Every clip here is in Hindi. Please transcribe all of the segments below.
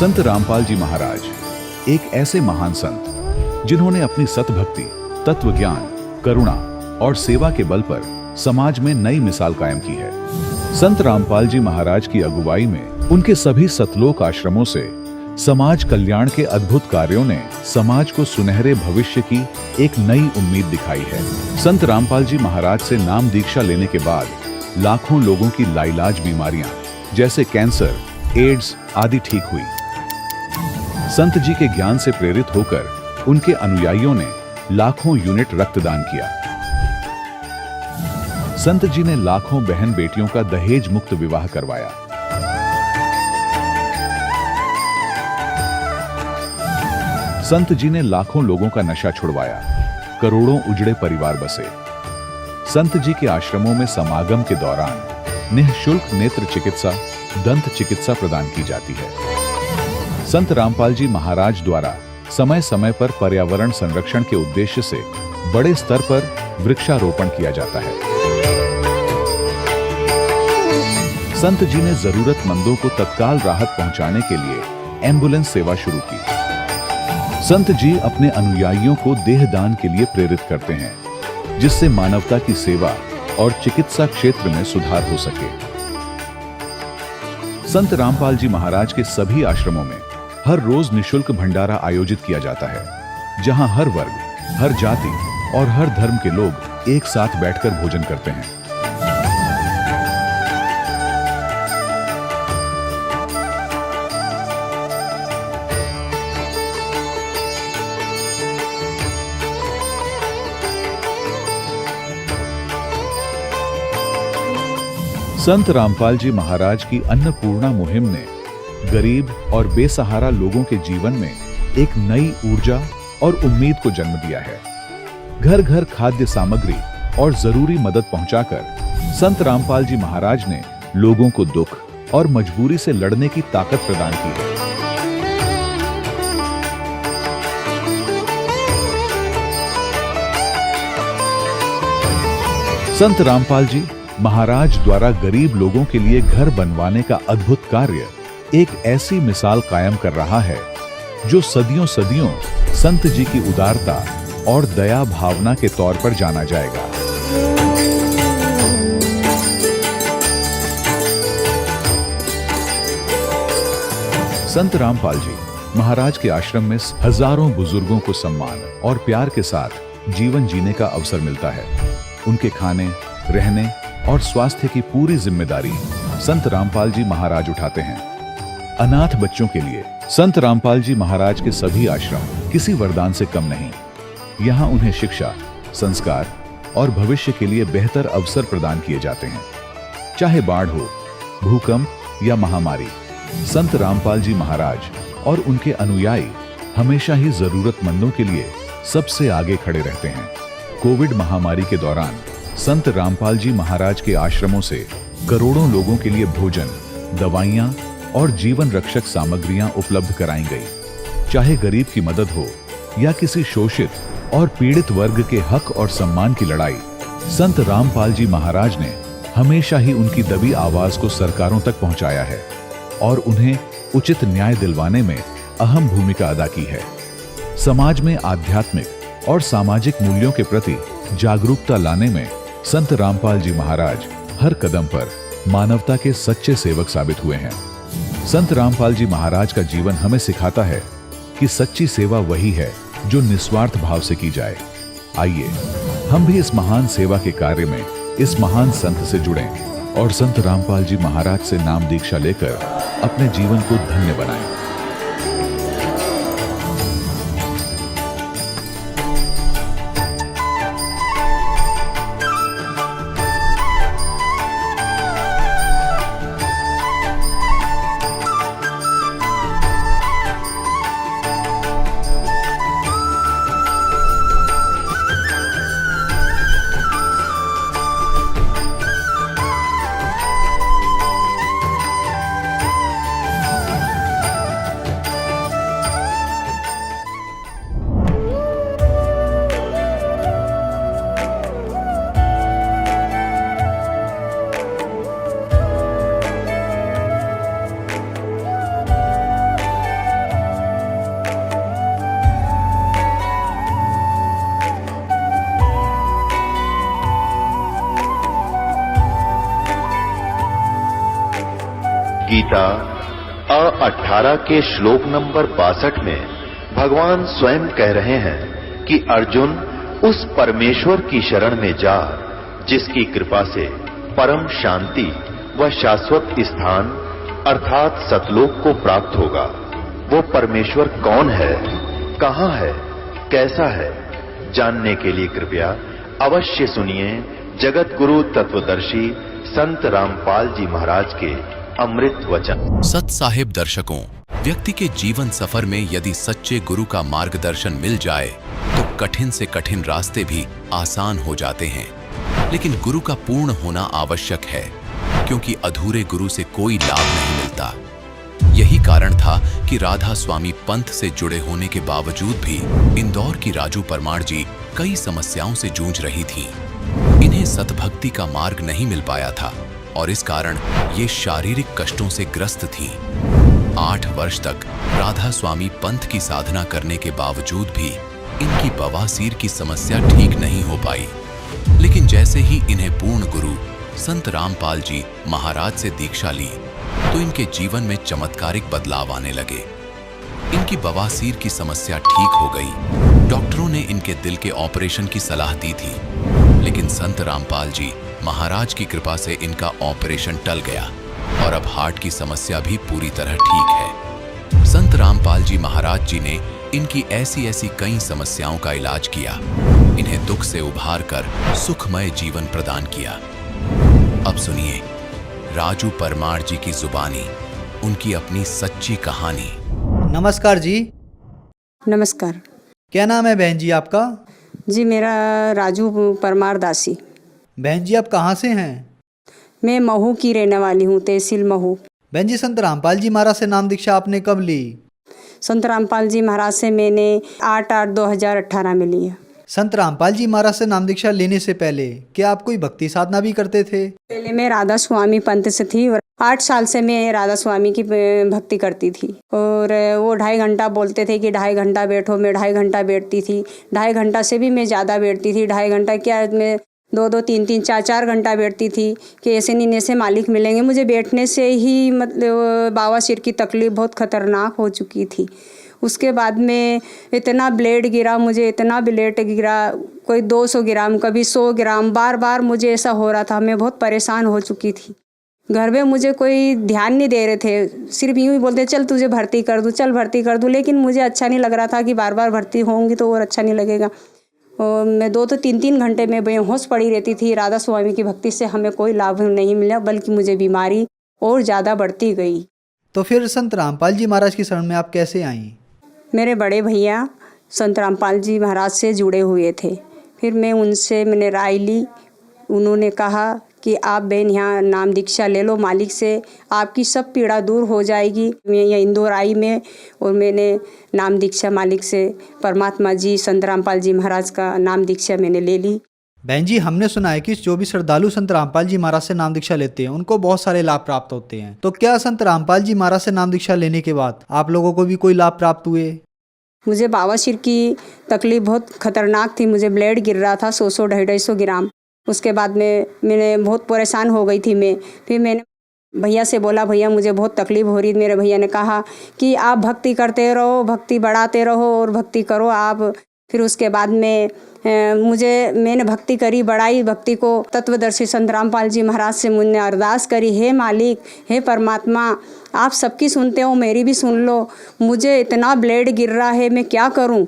संत रामपाल जी महाराज एक ऐसे महान संत जिन्होंने अपनी सतभक्ति, तत्व ज्ञान, करुणा और सेवा के बल पर समाज में नई मिसाल कायम की है। संत रामपाल जी महाराज की अगुवाई में उनके सभी सतलोक आश्रमों से समाज कल्याण के अद्भुत कार्यों ने समाज को सुनहरे भविष्य की एक नई उम्मीद दिखाई है। संत रामपाल जी महाराज से नाम दीक्षा लेने के बाद लाखों लोगों की लाइलाज बीमारियां जैसे कैंसर, एड्स आदि ठीक हुई। संत जी के ज्ञान से प्रेरित होकर उनके अनुयायियों ने लाखों यूनिट रक्तदान किया। संत जी ने लाखों बहन बेटियों का दहेज मुक्त विवाह करवाया। संत जी ने लाखों लोगों का नशा छुड़वाया, करोड़ों उजड़े परिवार बसे। संत जी के आश्रमों में समागम के दौरान निःशुल्क नेत्र चिकित्सा, दंत चिकित्सा प्रदान की जाती है। संत रामपाल जी महाराज द्वारा समय समय पर पर्यावरण संरक्षण के उद्देश्य से बड़े स्तर पर वृक्षारोपण किया जाता है। संत जी ने जरूरतमंदों को तत्काल राहत पहुंचाने के लिए एम्बुलेंस सेवा शुरू की। संत जी अपने अनुयायियों को देहदान के लिए प्रेरित करते हैं, जिससे मानवता की सेवा और चिकित्सा क्षेत्र में सुधार हो सके। संत रामपाल जी महाराज के सभी आश्रमों में हर रोज निःशुल्क भंडारा आयोजित किया जाता है, जहां हर वर्ग, हर जाति और हर धर्म के लोग एक साथ बैठकर भोजन करते हैं। संत रामपाल जी महाराज की अन्नपूर्णा मुहिम ने गरीब और बेसहारा लोगों के जीवन में एक नई ऊर्जा और उम्मीद को जन्म दिया है। घर घर खाद्य सामग्री और जरूरी मदद पहुंचाकर संत रामपाल जी महाराज ने लोगों को दुख और मजबूरी से लड़ने की ताकत प्रदान की है। संत रामपाल जी महाराज द्वारा गरीब लोगों के लिए घर बनवाने का अद्भुत कार्य एक ऐसी मिसाल कायम कर रहा है जो सदियों सदियों संत जी की उदारता और दया भावना के तौर पर जाना जाएगा। संत रामपाल जी महाराज के आश्रम में हजारों बुजुर्गों को सम्मान और प्यार के साथ जीवन जीने का अवसर मिलता है। उनके खाने, रहने और स्वास्थ्य की पूरी जिम्मेदारी संत रामपाल जी महाराज उठाते हैं। अनाथ बच्चों के लिए संत रामपाल जी महाराज के सभी आश्रम किसी वरदान से कम नहीं। यहाँ उन्हें शिक्षा, संस्कार और भविष्य के लिए बेहतर अवसर प्रदान किए जाते हैं। चाहे बाढ़ हो, भूकंप या महामारी, संत रामपाल जी महाराज और उनके अनुयायी हमेशा ही जरूरतमंदों के लिए सबसे आगे खड़े रहते हैं। कोविड महामारी के दौरान संत रामपाल जी महाराज के आश्रमों से करोड़ों लोगों के लिए भोजन, दवाइयां और जीवन रक्षक सामग्रियां उपलब्ध कराई गई। चाहे गरीब की मदद हो या किसी शोषित और पीड़ित वर्ग के हक और सम्मान की लड़ाई, संत रामपाल जी महाराज ने हमेशा ही उनकी दबी आवाज को सरकारों तक पहुंचाया है और उन्हें उचित न्याय दिलवाने में अहम भूमिका अदा की है। समाज में आध्यात्मिक और सामाजिक मूल्यों के प्रति जागरूकता लाने में संत रामपाल जी महाराज हर कदम पर मानवता के सच्चे सेवक साबित हुए हैं। संत रामपाल जी महाराज का जीवन हमें सिखाता है कि सच्ची सेवा वही है जो निस्वार्थ भाव से की जाए। आइए हम भी इस महान सेवा के कार्य में इस महान संत से जुड़ें और संत रामपाल जी महाराज से नाम दीक्षा लेकर अपने जीवन को धन्य बनाएं। गीता अ18 के श्लोक नंबर 62 में भगवान स्वयं कह रहे हैं कि अर्जुन उस परमेश्वर की शरण में जा जिसकी कृपा से परम शांति व शाश्वत स्थान अर्थात सतलोक को प्राप्त होगा। वो परमेश्वर कौन है, कहां है, कैसा है, जानने के लिए कृपया अवश्य सुनिए जगत गुरु तत्वदर्शी संत रामपाल जी महाराज के अमृत वचन। सत साहिब दर्शकों, व्यक्ति के जीवन सफर में यदि सच्चे गुरु का मार्गदर्शन मिल जाए तो कठिन से कठिन रास्ते भी आसान हो जाते हैं। लेकिन गुरु का पूर्ण होना आवश्यक है, क्योंकि अधूरे गुरु से कोई लाभ नहीं मिलता। यही कारण था कि राधा स्वामी पंथ से जुड़े होने के बावजूद भी इंदौर की राजू परमार जी कई समस्याओं से जूझ रही थीं। इन्हें सतभक्ति का मार्ग नहीं मिल पाया था और इस कारण ये शारीरिक कष्टों से ग्रस्त थीं। 8 वर्ष तक राधा स्वामी पंथ की साधना करने के बावजूद भी इनकी बवासीर की समस्या ठीक नहीं हो पाई। लेकिन जैसे ही इन्हें पूर्ण गुरु संत रामपाल जी महाराज से दीक्षा ली तो इनके जीवन में चमत्कारिक बदलाव आने लगे। इनकी बवासीर की समस्या ठीक हो गई। डॉक्टरों ने इनके दिल के ऑपरेशन की सलाह दी थी, लेकिन संत रामपाल जी महाराज की कृपा से इनका ऑपरेशन टल गया और अब हार्ट की समस्या भी पूरी तरह ठीक है। संत रामपाल जी महाराज जी ने इनकी ऐसी कई समस्याओं का इलाज किया, इन्हें दुख से उभार कर सुखमय जीवन प्रदान किया। अब सुनिए राजू परमार जी की जुबानी उनकी अपनी सच्ची कहानी। नमस्कार जी। नमस्कार क्या नाम है बहन जी आपका? जी, मेरा राजू परमार दासी। बहन जी आप कहाँ से हैं? मैं महू की रहने वाली हूँ, तहसील महू। बहन जी संत रामपाल जी महाराज से नाम दीक्षा आपने कब ली? संत रामपाल जी महाराज से मैंने 8/8/2018 में लिया। संत रामपाल जी महाराज से नाम दीक्षा लेने से पहले क्या आप कोई भक्ति साधना भी करते थे? पहले मैं राधा स्वामी पंथ से थी और 8 साल से मैं राधा स्वामी की भक्ति करती थी। और वो 2.5 घंटा बोलते थे कि 2.5 घंटा बैठो, मैं 2.5 घंटा बैठती थी। 2.5 घंटा से भी मैं ज़्यादा बैठती थी। 2.5 घंटा क्या, मैं 2-2, 3-3, 4-4 घंटा बैठती थी कि ऐसे नहीं ऐसे मालिक मिलेंगे। मुझे बैठने से ही मतलब बवासीर की तकलीफ़ बहुत ख़तरनाक हो चुकी थी। उसके बाद में इतना ब्लेड गिरा, मुझे इतना ब्लेड गिरा, कोई 200 ग्राम, कभी 100 ग्राम, बार बार मुझे ऐसा हो रहा था। मैं बहुत परेशान हो चुकी थी। घर में मुझे कोई ध्यान नहीं दे रहे थे, सिर्फ यूँ ही बोलते चल तुझे भर्ती कर दूँ, चल भर्ती कर दूँ। लेकिन मुझे अच्छा नहीं लग रहा था कि बार बार भर्ती होंगी तो और अच्छा नहीं लगेगा। और मैं 2 तो 3-3 घंटे में बेहोश पड़ी रहती थी। राधा स्वामी की भक्ति से हमें कोई लाभ नहीं मिला, बल्कि मुझे बीमारी और ज़्यादा बढ़ती गई। तो फिर संत रामपाल जी महाराज की शरण में आप कैसे आईं? मेरे बड़े भैया संत रामपाल जी महाराज से जुड़े हुए थे। फिर मैंने राय ली। उन्होंने कहा कि आप बहन यहाँ नाम दीक्षा ले लो मालिक से, आपकी सब पीड़ा दूर हो जाएगी। मैं यहाँ इंदौर आई में और मैंने नाम दीक्षा मालिक से, परमात्मा जी संत रामपाल जी महाराज का नाम दीक्षा मैंने ले ली। बहन जी हमने सुना है कि जो भी श्रद्धालु संत रामपाल जी महाराज से नाम दीक्षा लेते हैं उनको बहुत सारे लाभ प्राप्त होते हैं। तो क्या संत रामपाल जी महाराज से नाम दीक्षा लेने के बाद आप लोगों को भी कोई लाभ प्राप्त हुए? मुझे बवासीर की तकलीफ़ बहुत ख़तरनाक थी। मुझे ब्लेड गिर रहा था 100-100, 250 ग्राम। उसके बाद में मैंने बहुत परेशान हो गई थी मैं। फिर मैंने भैया से बोला, भैया मुझे बहुत तकलीफ़ हो रही। मेरे भैया ने कहा कि आप भक्ति करते रहो, भक्ति बढ़ाते रहो और भक्ति करो आप। फिर उसके बाद में मैंने भक्ति करी, बढ़ाई भक्ति को। तत्वदर्शी संत रामपाल जी महाराज से मैंने अरदास करी, हे मालिक, हे परमात्मा, आप सबकी सुनते हो, मेरी भी सुन लो। मुझे इतना ब्लेड गिर रहा है, मैं क्या करूं?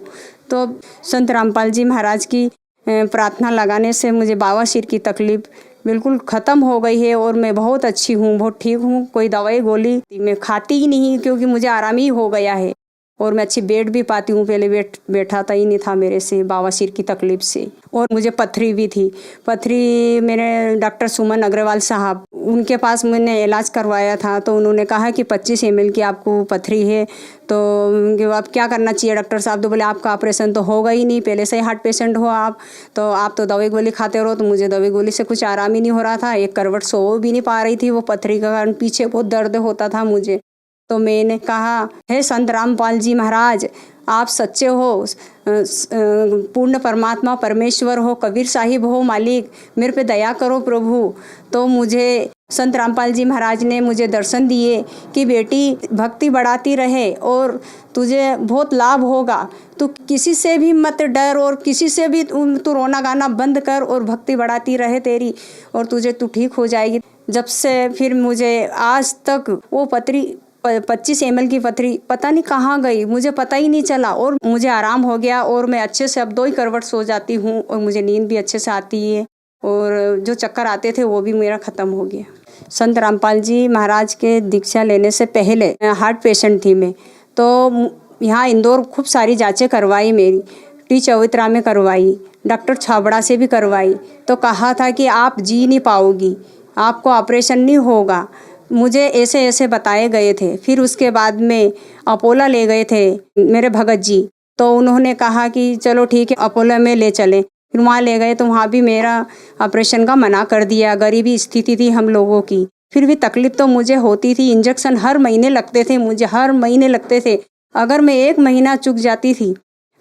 तो संत रामपाल जी महाराज की प्रार्थना लगाने से मुझे बवासीर की तकलीफ़ बिल्कुल ख़त्म हो गई है और मैं बहुत अच्छी हूँ, बहुत ठीक हूँ। कोई दवाई गोली मैं खाती ही नहीं, क्योंकि मुझे आराम ही हो गया है और मैं अच्छी बैठ भी पाती हूँ। पहले बैठाता ही नहीं था मेरे से बवासीर की तकलीफ़ से। और मुझे पथरी भी थी। पथरी मेरे डॉक्टर सुमन अग्रवाल साहब, उनके पास मैंने इलाज करवाया था। तो उन्होंने कहा कि 25 ml की आपको पथरी है, तो आप क्या करना चाहिए डॉक्टर साहब? तो बोले आपका ऑपरेशन तो होगा ही नहीं, पहले से ही हार्ट पेशेंट हो आप तो दवाई गोली खाते रहो। तो मुझे दवाई गोली से कुछ आराम ही नहीं हो रहा था। एक करवट सो भी नहीं पा रही थी वो पथरी का कारण। पीछे बहुत दर्द होता था मुझे। तो मैंने कहा, हे संत रामपाल जी महाराज, आप सच्चे हो, पूर्ण परमात्मा परमेश्वर हो, कबीर साहिब हो मालिक, मेरे पे दया करो प्रभु। तो मुझे संत रामपाल जी महाराज ने मुझे दर्शन दिए कि बेटी भक्ति बढ़ाती रहे और तुझे बहुत लाभ होगा। तू किसी से भी मत डर और किसी से भी तू रोना गाना बंद कर और भक्ति बढ़ाती रहे तेरी, और तू ठीक हो जाएगी। जब से फिर मुझे आज तक वो पथरी 25 ml की पथरी पता नहीं कहाँ गई, मुझे पता ही नहीं चला, और मुझे आराम हो गया और मैं अच्छे से अब 2 ही करवट सो जाती हूँ और मुझे नींद भी अच्छे से आती है, और जो चक्कर आते थे वो भी मेरा ख़त्म हो गया। संत रामपाल जी महाराज के दीक्षा लेने से पहले हार्ट पेशेंट थी मैं, तो यहाँ इंदौर खूब सारी जांचें करवाई, मेरी टी चौतरा में करवाई, डॉक्टर छाबड़ा से भी करवाई, तो कहा था कि आप जी नहीं पाओगी, आपको ऑपरेशन नहीं होगा, मुझे ऐसे ऐसे बताए गए थे। फिर उसके बाद में अपोला ले गए थे मेरे भगत जी, तो उन्होंने कहा कि चलो ठीक है अपोला में ले चलें। फिर वहाँ ले गए तो वहाँ भी मेरा ऑपरेशन का मना कर दिया, गरीबी स्थिति थी हम लोगों की। फिर भी तकलीफ़ तो मुझे होती थी, इंजेक्शन हर महीने लगते थे, मुझे हर महीने लगते थे। अगर मैं 1 महीना चूक जाती थी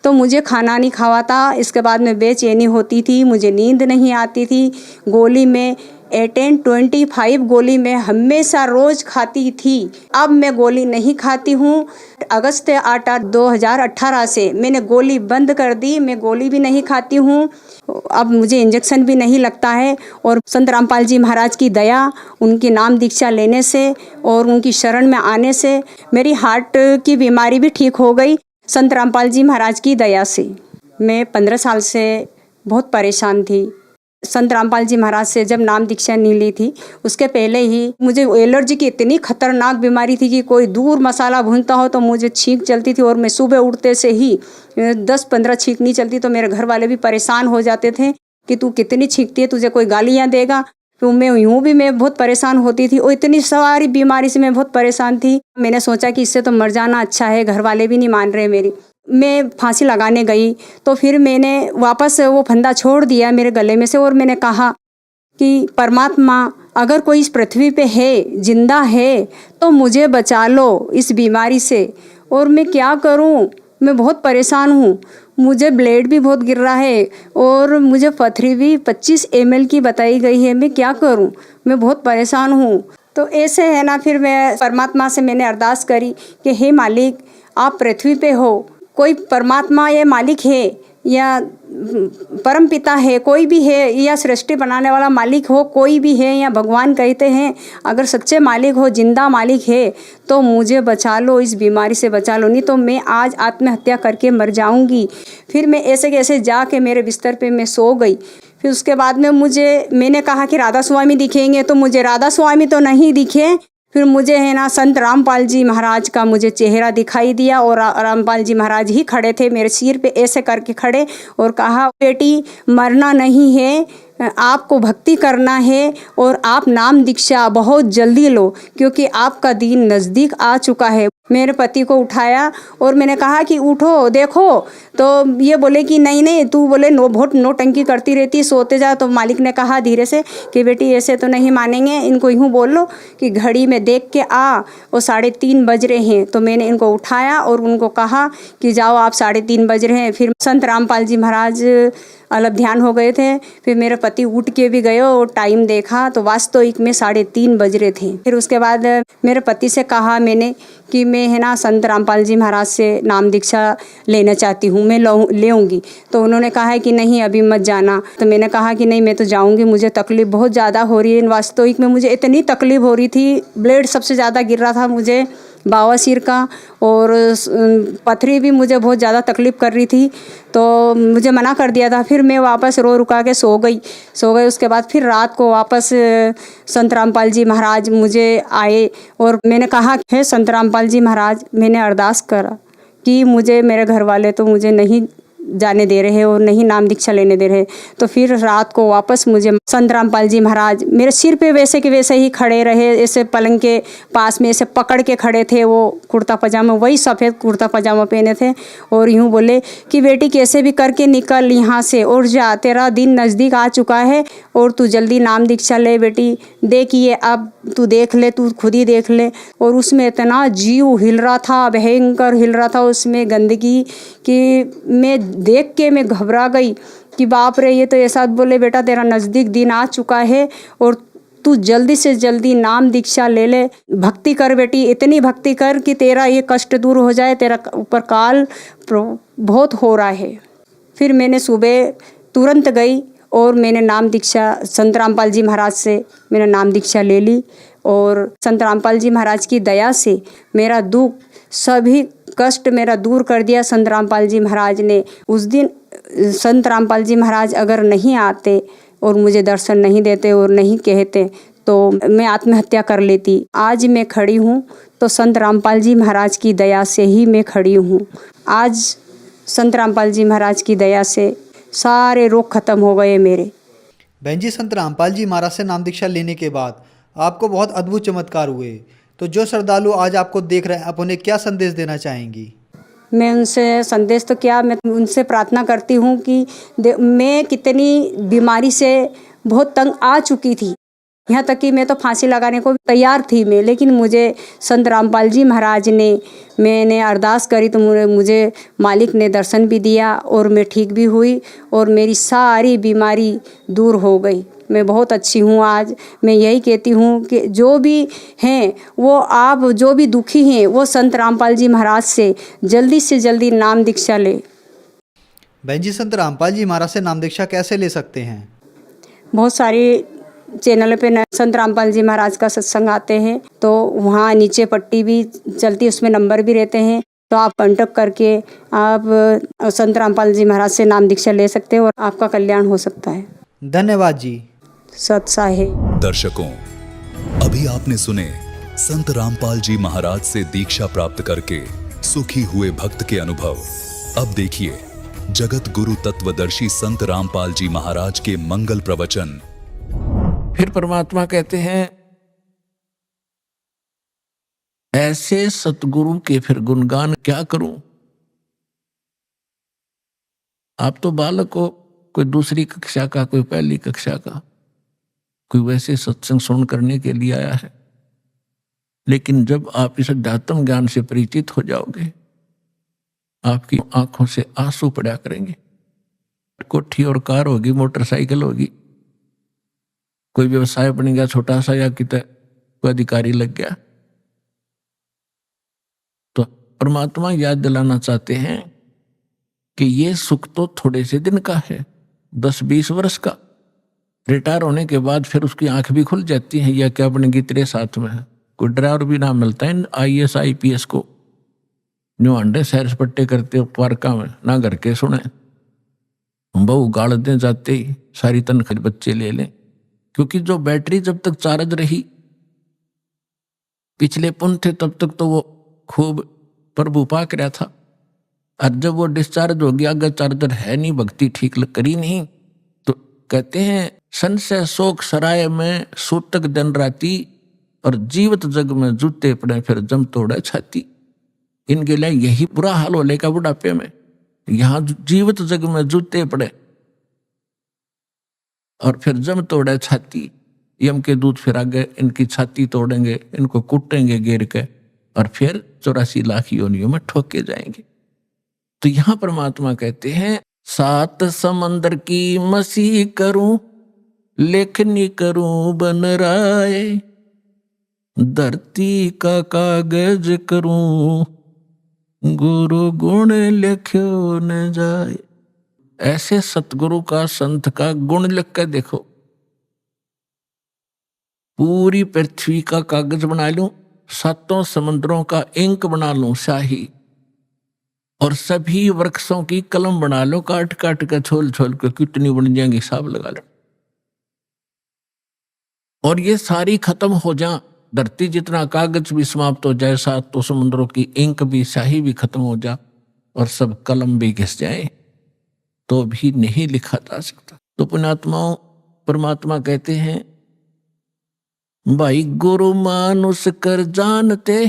तो मुझे खाना नहीं खावाता, इसके बाद में बेचैनी होती थी, मुझे नींद नहीं आती थी। गोली में 18-25 गोली मैं हमेशा रोज़ खाती थी। अब मैं गोली नहीं खाती हूँ। अगस्त 8 2018 से मैंने गोली बंद कर दी, मैं गोली भी नहीं खाती हूँ। अब मुझे इंजेक्शन भी नहीं लगता है, और संत रामपाल जी महाराज की दया, उनकी नाम दीक्षा लेने से और उनकी शरण में आने से मेरी हार्ट की बीमारी भी ठीक हो गई, संत रामपाल जी महाराज की दया से। मैं 15 साल से बहुत परेशान थी। संत रामपाल जी महाराज से जब नाम दीक्षा नहीं ली थी, उसके पहले ही मुझे एलर्जी की इतनी खतरनाक बीमारी थी कि कोई दूर मसाला भूनता हो तो मुझे छींक चलती थी, और मैं सुबह उठते से ही 10-15 छींक नहीं चलती तो मेरे घर वाले भी परेशान हो जाते थे कि तू कितनी छींकती है, तुझे कोई गालियाँ देगा। तो मैं बहुत परेशान होती थी, और इतनी सारी बीमारी से मैं बहुत परेशान थी। मैंने सोचा कि इससे तो मर जाना अच्छा है, घर वाले भी नहीं मान रहे मेरी। मैं फांसी लगाने गई तो फिर मैंने वापस वो फंदा छोड़ दिया मेरे गले में से, और मैंने कहा कि परमात्मा अगर कोई इस पृथ्वी पे है, जिंदा है, तो मुझे बचा लो इस बीमारी से। और मैं क्या करूं, मैं बहुत परेशान हूं, मुझे ब्लड भी बहुत गिर रहा है और मुझे पथरी भी 25 ml की बताई गई है। मैं क्या करूं, मैं बहुत परेशान हूँ। तो ऐसे है ना, फिर मैं परमात्मा से मैंने अरदास करी कि हे मालिक, आप पृथ्वी पे हो, कोई परमात्मा या मालिक है या परम पिता है, कोई भी है, या सृष्टि बनाने वाला मालिक हो, कोई भी है, या भगवान कहते हैं, अगर सच्चे मालिक हो, जिंदा मालिक है, तो मुझे बचा लो, इस बीमारी से बचा लो, नहीं तो मैं आज आत्महत्या करके मर जाऊंगी। फिर मैं ऐसे कैसे जाके मेरे बिस्तर पे मैं सो गई। फिर उसके बाद में मैंने कहा कि राधा स्वामी दिखेंगे, तो मुझे राधा स्वामी तो नहीं दिखे। फिर मुझे है ना संत रामपाल जी महाराज का मुझे चेहरा दिखाई दिया, और रामपाल जी महाराज ही खड़े थे मेरे सिर पे ऐसे करके खड़े, और कहा, बेटी मरना नहीं है, आपको भक्ति करना है, और आप नाम दीक्षा बहुत जल्दी लो, क्योंकि आपका दिन नज़दीक आ चुका है। मेरे पति को उठाया और मैंने कहा कि उठो देखो, तो ये बोले कि नहीं तू बोले बहुत नौटंकी करती रहती, सोते जा। तो मालिक ने कहा धीरे से कि बेटी ऐसे तो नहीं मानेंगे, इनको यूँ बोल लो कि घड़ी में देख के आ, वो 3:30 बज रहे हैं। तो मैंने इनको उठाया और उनको कहा कि जाओ, आप 3:30 बज रहे हैं। फिर संत रामपाल जी महाराज अलग ध्यान हो गए थे। फिर मेरे पति उठ के भी गए और टाइम देखा तो वास्तविक में 3:30 बज रहे थे। फिर उसके बाद मेरे पति से कहा मैंने कि मैं है ना संत रामपाल जी महाराज से नाम दीक्षा लेना चाहती हूँ, मैं लेऊँगी। तो उन्होंने कहा है कि नहीं अभी मत जाना। तो मैंने कहा कि नहीं मैं तो जाऊँगी, मुझे तकलीफ़ बहुत ज़्यादा हो रही है। वास्तविक में मुझे इतनी तकलीफ़ हो रही थी, ब्लड सबसे ज़्यादा गिर रहा था मुझे, बवासीर का, और पथरी भी मुझे बहुत ज़्यादा तकलीफ़ कर रही थी। तो मुझे मना कर दिया था। फिर मैं वापस रो रुका के सो गई। उसके बाद फिर रात को वापस संत रामपाल जी महाराज मुझे आए और मैंने कहा, हे संत रामपाल जी महाराज, मैंने अरदास करा कि मुझे मेरे घर वाले तो मुझे नहीं जाने दे रहे और नहीं नाम दीक्षा लेने दे रहे। तो फिर रात को वापस मुझे संत रामपाल जी महाराज मेरे सिर पे वैसे के वैसे ही खड़े रहे, ऐसे पलंग के पास में ऐसे पकड़ के खड़े थे। वो कुर्ता पजामा, वही सफ़ेद कुर्ता पजामा पहने थे, और यूँ बोले कि बेटी कैसे भी करके निकल यहाँ से और जा, तेरा दिन नज़दीक आ चुका है और तू जल्दी नाम दीक्षा ले बेटी। देखिए अब तू देख ले, तू खुद ही देख ले। और उसमें इतना जीव हिल रहा था, भयंकर हिल रहा था उसमें गंदगी कि मैं देख के मैं घबरा गई कि बाप रे, ये तो ऐसा बोले बेटा तेरा नज़दीक दिन आ चुका है और तू जल्दी से जल्दी नाम दीक्षा ले ले, भक्ति कर बेटी, इतनी भक्ति कर कि तेरा ये कष्ट दूर हो जाए, तेरा ऊपर काल बहुत हो रहा है। फिर मैंने सुबह तुरंत गई और मैंने नाम दीक्षा संत रामपाल जी महाराज से मैंने नाम दीक्षा ले ली। और संत रामपाल जी महाराज की दया से मेरा दुख, सभी कष्ट मेरा दूर कर दिया संत रामपाल जी महाराज ने। उस दिन संत रामपाल जी महाराज अगर नहीं आते और मुझे दर्शन नहीं देते और नहीं कहते तो मैं आत्महत्या कर लेती। आज मैं खड़ी हूँ तो संत रामपाल जी महाराज की दया से ही मैं खड़ी हूँ। आज संत रामपाल जी महाराज की दया से सारे रोग खत्म हो गए मेरे। बहन जी, संत रामपाल जी महाराज से नाम दीक्षा लेने के बाद आपको बहुत अद्भुत चमत्कार हुए, तो जो श्रद्धालु आज आपको देख रहे हैं, आप उन्हें क्या संदेश देना चाहेंगी? मैं उनसे संदेश तो क्या, मैं उनसे प्रार्थना करती हूँ कि मैं कितनी बीमारी से बहुत तंग आ चुकी थी, यहाँ तक कि मैं तो फांसी लगाने को तैयार थी मैं, लेकिन मुझे संत रामपाल जी महाराज ने, मैंने अरदास करी तो मुझे मालिक ने दर्शन भी दिया और मैं ठीक भी हुई और मेरी सारी बीमारी दूर हो गई। मैं बहुत अच्छी हूँ आज। मैं यही कहती हूँ कि जो भी हैं वो, आप जो भी दुखी हैं वो संत रामपाल जी महाराज से जल्दी नाम दीक्षा ले। बहन जी, संत रामपाल जी महाराज से नाम दीक्षा कैसे ले सकते हैं? बहुत सारी चैनल पे संत रामपाल जी महाराज का सत्संग आते हैं, तो वहाँ नीचे पट्टी भी चलती है, उसमें नंबर भी रहते हैं, तो आप कांटेक्ट करके आप संत रामपाल जी महाराज से नाम दीक्षा ले सकते हैं और आपका कल्याण हो सकता है। धन्यवाद जी। सत्सा है। दर्शकों, अभी आपने सुने संत रामपाल जी महाराज से दीक्षा प्राप्त करके सुखी हुए भक्त के अनुभव। अब देखिए जगत गुरु तत्वदर्शी संत रामपाल जी महाराज के मंगल प्रवचन। फिर परमात्मा कहते हैं, ऐसे सतगुरु के फिर गुणगान क्या करूं। आप तो बालक हो, कोई दूसरी कक्षा का, कोई पहली कक्षा का, कोई वैसे सत्संग सुन करने के लिए आया है, लेकिन जब आप इस अध्यात्म ज्ञान से परिचित हो जाओगे, आपकी आंखों से आंसू पड़ा करेंगे। कोठी और कार होगी, मोटरसाइकिल होगी, कोई व्यवसाय बन गया छोटा सा, या कितना कोई अधिकारी लग गया, तो परमात्मा याद दिलाना चाहते हैं कि ये सुख तो थोड़े से दिन का है, 10-20 वर्ष का। रिटायर होने के बाद फिर उसकी आंख भी खुल जाती है, या क्या बनेगी तेरे साथ में है। कोई ड्राइवर भी ना मिलता है IAS IPS को, जो अंडे सैर सपट्टे करते हो पार्का में, ना घर के सुने, बहु गाड़ दें जाते ही सारी तनख्वाह बच्चे ले लें। क्योंकि जो बैटरी जब तक चार्ज रही, पिछले पुण्य थे, तब तक तो वो खूब प्रभु पाक रहा था, और जब वो डिस्चार्ज हो गया, अगर चार्जर है नहीं, भक्ति ठीक करी नहीं, तो कहते हैं संशय शोक सराय में सूतक दिन राती, और जीवित जग में जूते पड़े फिर जम तोड़े छाती। इनके लिए यही बुरा हाल हो लेगा बुढ़ापे में। यहाँ जीवित जग में जूते पड़े और फिर जम तोड़े छाती, यम के दूत फिर आगे इनकी छाती तोड़ेंगे, इनको कुटेंगे गिर के, और फिर 84 लाख योनियों में ठोके जाएंगे। तो यहां परमात्मा कहते हैं, 7 समंदर की मसीह करूं, लेखनी करूं बन राय, धरती का कागज करूं, गुरु गुण लिख्यो न जाए। ऐसे सतगुरु का, संत का गुण लिख के देखो, पूरी पृथ्वी का कागज बना लूं, 7 समुद्रों का इंक बना लूं शाही, और सभी वृक्षों की कलम बना लो, काट काट के छोल छोल के, कितनी बन जाएंगी हिसाब लगा लो। और ये सारी खत्म हो जा, धरती जितना कागज भी समाप्त हो जाए, 7 समुद्रों की इंक भी, शाही भी खत्म हो जा, और सब कलम भी घिस जाए, तो भी नहीं लिखा जा सकता। तो पुण्यात्माओं, परमात्मा कहते हैं, भाई गुरु मानुष कर जानते,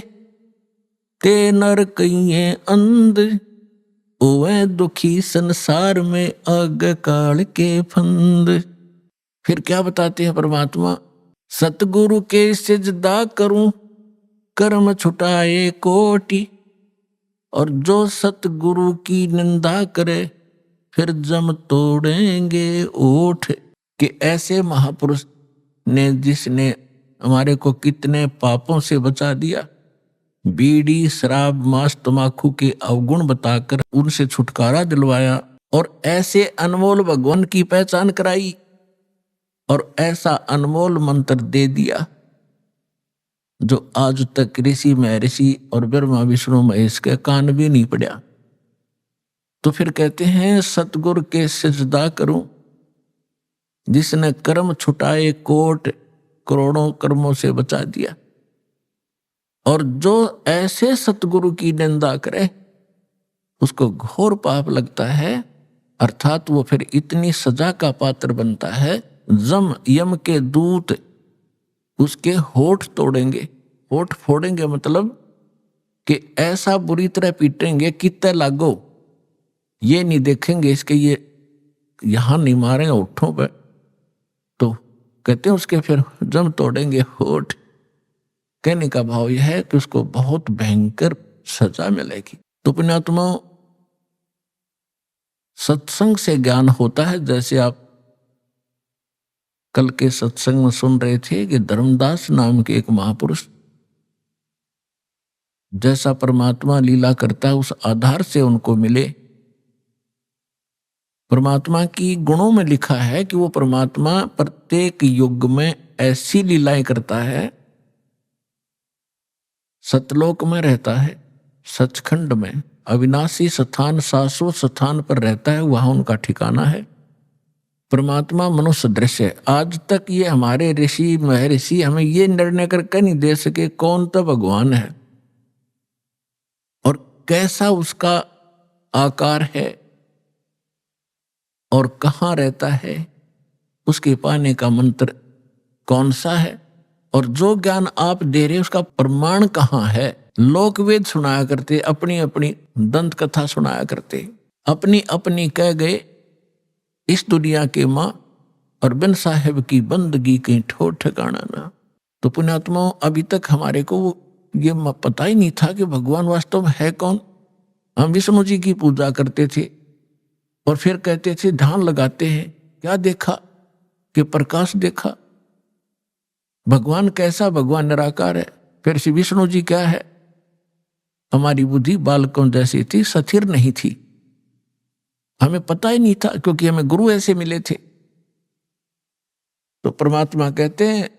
ते नर कहिए अंध, ओए दुखी संसार में आग काल के फंद। फिर क्या बताते हैं परमात्मा, सतगुरु के सिजदा करूं कर्म छुटाए कोटि, और जो सतगुरु की निंदा करे फिर जम तोड़ेंगे ओठ। कि ऐसे महापुरुष ने जिसने हमारे को कितने पापों से बचा दिया, बीड़ी शराब मांस तमाकू के अवगुण बताकर उनसे छुटकारा दिलवाया, और ऐसे अनमोल भगवान की पहचान कराई, और ऐसा अनमोल मंत्र दे दिया जो आज तक ऋषि महर्षि और ब्रह्मा विष्णु महेश के कान भी नहीं पड़ा। तो फिर कहते हैं सतगुरु के सिजदा करूं जिसने कर्म छुटाए कोट, करोड़ों कर्मों से बचा दिया, और जो ऐसे सतगुरु की निंदा करे उसको घोर पाप लगता है, अर्थात वो फिर इतनी सजा का पात्र बनता है, जम यम के दूत उसके होठ तोड़ेंगे। होठ फोड़ेंगे मतलब कि ऐसा बुरी तरह पीटेंगे कितने लागो, ये नहीं देखेंगे इसके ये यहां नहीं मारे होठों पर, तो कहते हैं उसके फिर जम तोड़ेंगे होठ। कहने का भाव यह है कि उसको बहुत भयंकर सजा मिलेगी। तो पुण्यात्मा, सत्संग से ज्ञान होता है। जैसे आप कल के सत्संग में सुन रहे थे कि धर्मदास नाम के एक महापुरुष जैसा परमात्मा लीला करता है उस आधार से उनको मिले। परमात्मा की गुणों में लिखा है कि वो परमात्मा प्रत्येक युग में ऐसी लीलाएं करता है। सतलोक में रहता है, सचखंड में अविनाशी स्थान शाश्वत स्थान पर रहता है, वहां उनका ठिकाना है। परमात्मा मनुष्य दृश्य है। आज तक ये हमारे ऋषि महर्षि हमें ये निर्णय करके नहीं दे सके कौन तो भगवान है और कैसा उसका आकार है और कहाँ रहता है, उसके पाने का मंत्र कौन सा है, और जो ज्ञान आप दे रहे उसका प्रमाण कहाँ है। लोक वेद सुनाया करते, अपनी अपनी दंत कथा सुनाया करते, अपनी अपनी कह गए इस दुनिया के माँ, और बिन साहेब की बंदगी कहीं ठोर ठिकाना ना। तो पुण्यात्माओं, अभी तक हमारे को ये पता ही नहीं था कि भगवान वास्तव में है कौन। हम विष्णु जी की पूजा करते थे और फिर कहते थे ध्यान लगाते हैं, क्या देखा कि प्रकाश देखा। भगवान कैसा? भगवान निराकार है। फिर श्री विष्णु जी क्या है? हमारी बुद्धि बालकों जैसी थी, स्थिर नहीं थी, हमें पता ही नहीं था क्योंकि हमें गुरु ऐसे मिले थे। तो परमात्मा कहते हैं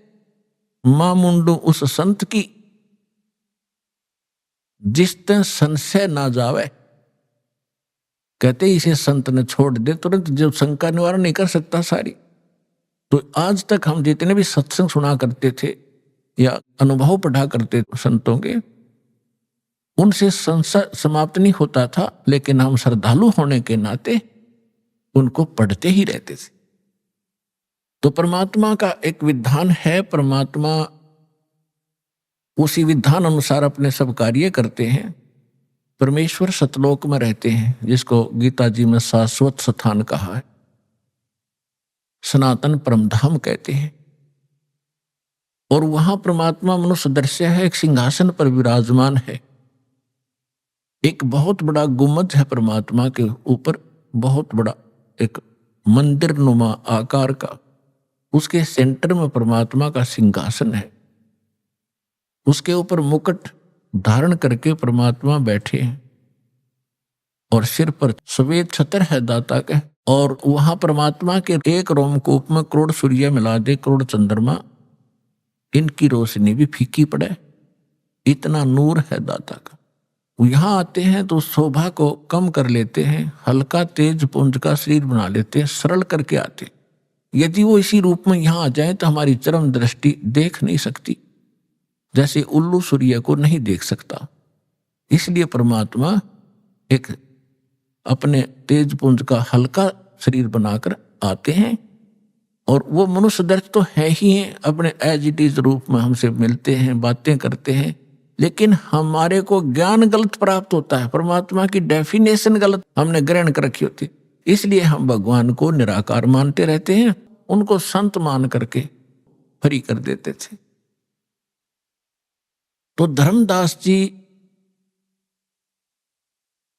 मां मुंडू उस संत की जिस तन संशय ना जावे। कहते इसे संत ने छोड़ दे तुरंत, जो शंका निवारण नहीं कर सकता सारी। तो आज तक हम जितने भी सत्संग सुना करते थे या अनुभव पढ़ा करते संतों के, उनसे संशय समाप्त नहीं होता था, लेकिन हम श्रद्धालु होने के नाते उनको पढ़ते ही रहते थे। तो परमात्मा का एक विधान है, परमात्मा उसी विधान अनुसार अपने सब कार्य करते हैं। परमेश्वर सतलोक में रहते हैं, जिसको गीता जी में शाश्वत स्थान कहा है, सनातन परमधाम कहते हैं। और वहां परमात्मा मनुष्य दृश्य है, एक सिंहासन पर विराजमान है। एक बहुत बड़ा गुम्बद है परमात्मा के ऊपर, बहुत बड़ा एक मंदिर नुमा आकार का, उसके सेंटर में परमात्मा का सिंहासन है। उसके ऊपर मुकुट धारण करके परमात्मा बैठे हैं और सिर पर सफेद छत्र है दाता के। और वहां परमात्मा के एक रोमकूप में करोड़ सूर्य मिला दे, करोड़ चंद्रमा, इनकी रोशनी भी फीकी पड़े, इतना नूर है दाता का। यहां आते हैं तो शोभा को कम कर लेते हैं, हल्का तेज पुंज का शरीर बना लेते हैं, सरल करके आते। यदि वो इसी रूप में यहां आ जाए तो हमारी चरम दृष्टि देख नहीं सकती, जैसे उल्लू सूर्य को नहीं देख सकता। इसलिए परमात्मा एक अपने तेज पुंज का हल्का शरीर बनाकर आते हैं, और वो मनुष्य दर्श तो है ही हैं, अपने एज इट इज रूप में हमसे मिलते हैं, बातें करते हैं। लेकिन हमारे को ज्ञान गलत प्राप्त होता है, परमात्मा की डेफिनेशन गलत हमने ग्रहण कर रखी होती, इसलिए हम भगवान को निराकार मानते रहते हैं, उनको संत मान करके फ्री कर देते थे। तो धर्मदास जी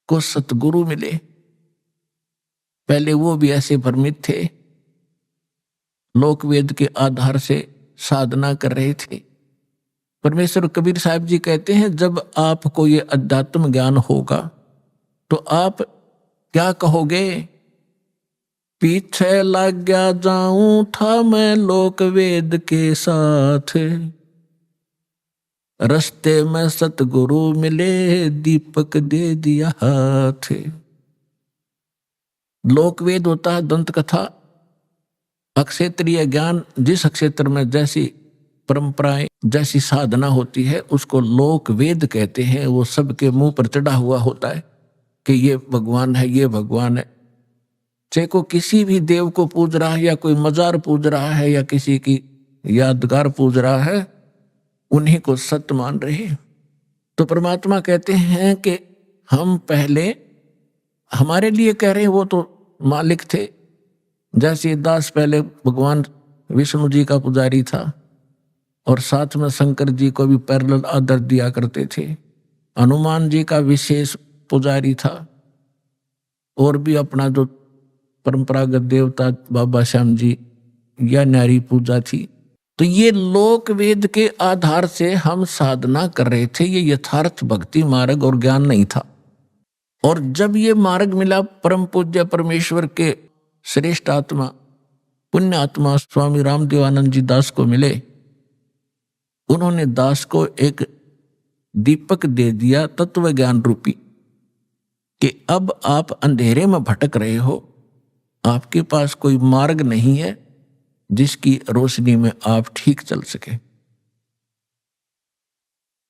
को सतगुरु मिले। पहले वो भी ऐसे भ्रमित थे, लोकवेद के आधार से साधना कर रहे थे। परमेश्वर कबीर साहब जी कहते हैं, जब आपको ये अध्यात्म ज्ञान होगा तो आप क्या कहोगे? पीछे लग गया जाऊं था मैं लोकवेद के साथ, रस्ते में सतगुरु मिले दीपक दे दिया हाथ। लोकवेद होता है दंत कथा, अक्षेत्रीय ज्ञान, जिस क्षेत्र में जैसी परंपराएं जैसी साधना होती है उसको लोक वेद कहते हैं। वो सबके मुंह पर चढ़ा हुआ होता है कि ये भगवान है, ये भगवान है। चाहे को किसी भी देव को पूज रहा है या कोई मजार पूज रहा है या किसी की यादगार पूज रहा है, उन्हीं को सत्य मान रहे हैं। तो परमात्मा कहते हैं कि हम पहले हमारे लिए कह रहे हैं, वो तो मालिक थे। जैसे दास पहले भगवान विष्णु जी का पुजारी था और साथ में शंकर जी को भी पैरेलल आदर दिया करते थे। हनुमान जी का विशेष पुजारी था और भी अपना जो परंपरागत देवता बाबा श्याम जी या नारी पूजा थी। तो ये लोक वेद के आधार से हम साधना कर रहे थे। ये यथार्थ भक्ति मार्ग और ज्ञान नहीं था। और जब ये मार्ग मिला परम पूज्य परमेश्वर के श्रेष्ठ आत्मा पुण्य आत्मा स्वामी रामदेवानंद जी दास को मिले, उन्होंने दास को एक दीपक दे दिया तत्व ज्ञान रूपी कि अब आप अंधेरे में भटक रहे हो, आपके पास कोई मार्ग नहीं है जिसकी रोशनी में आप ठीक चल सके।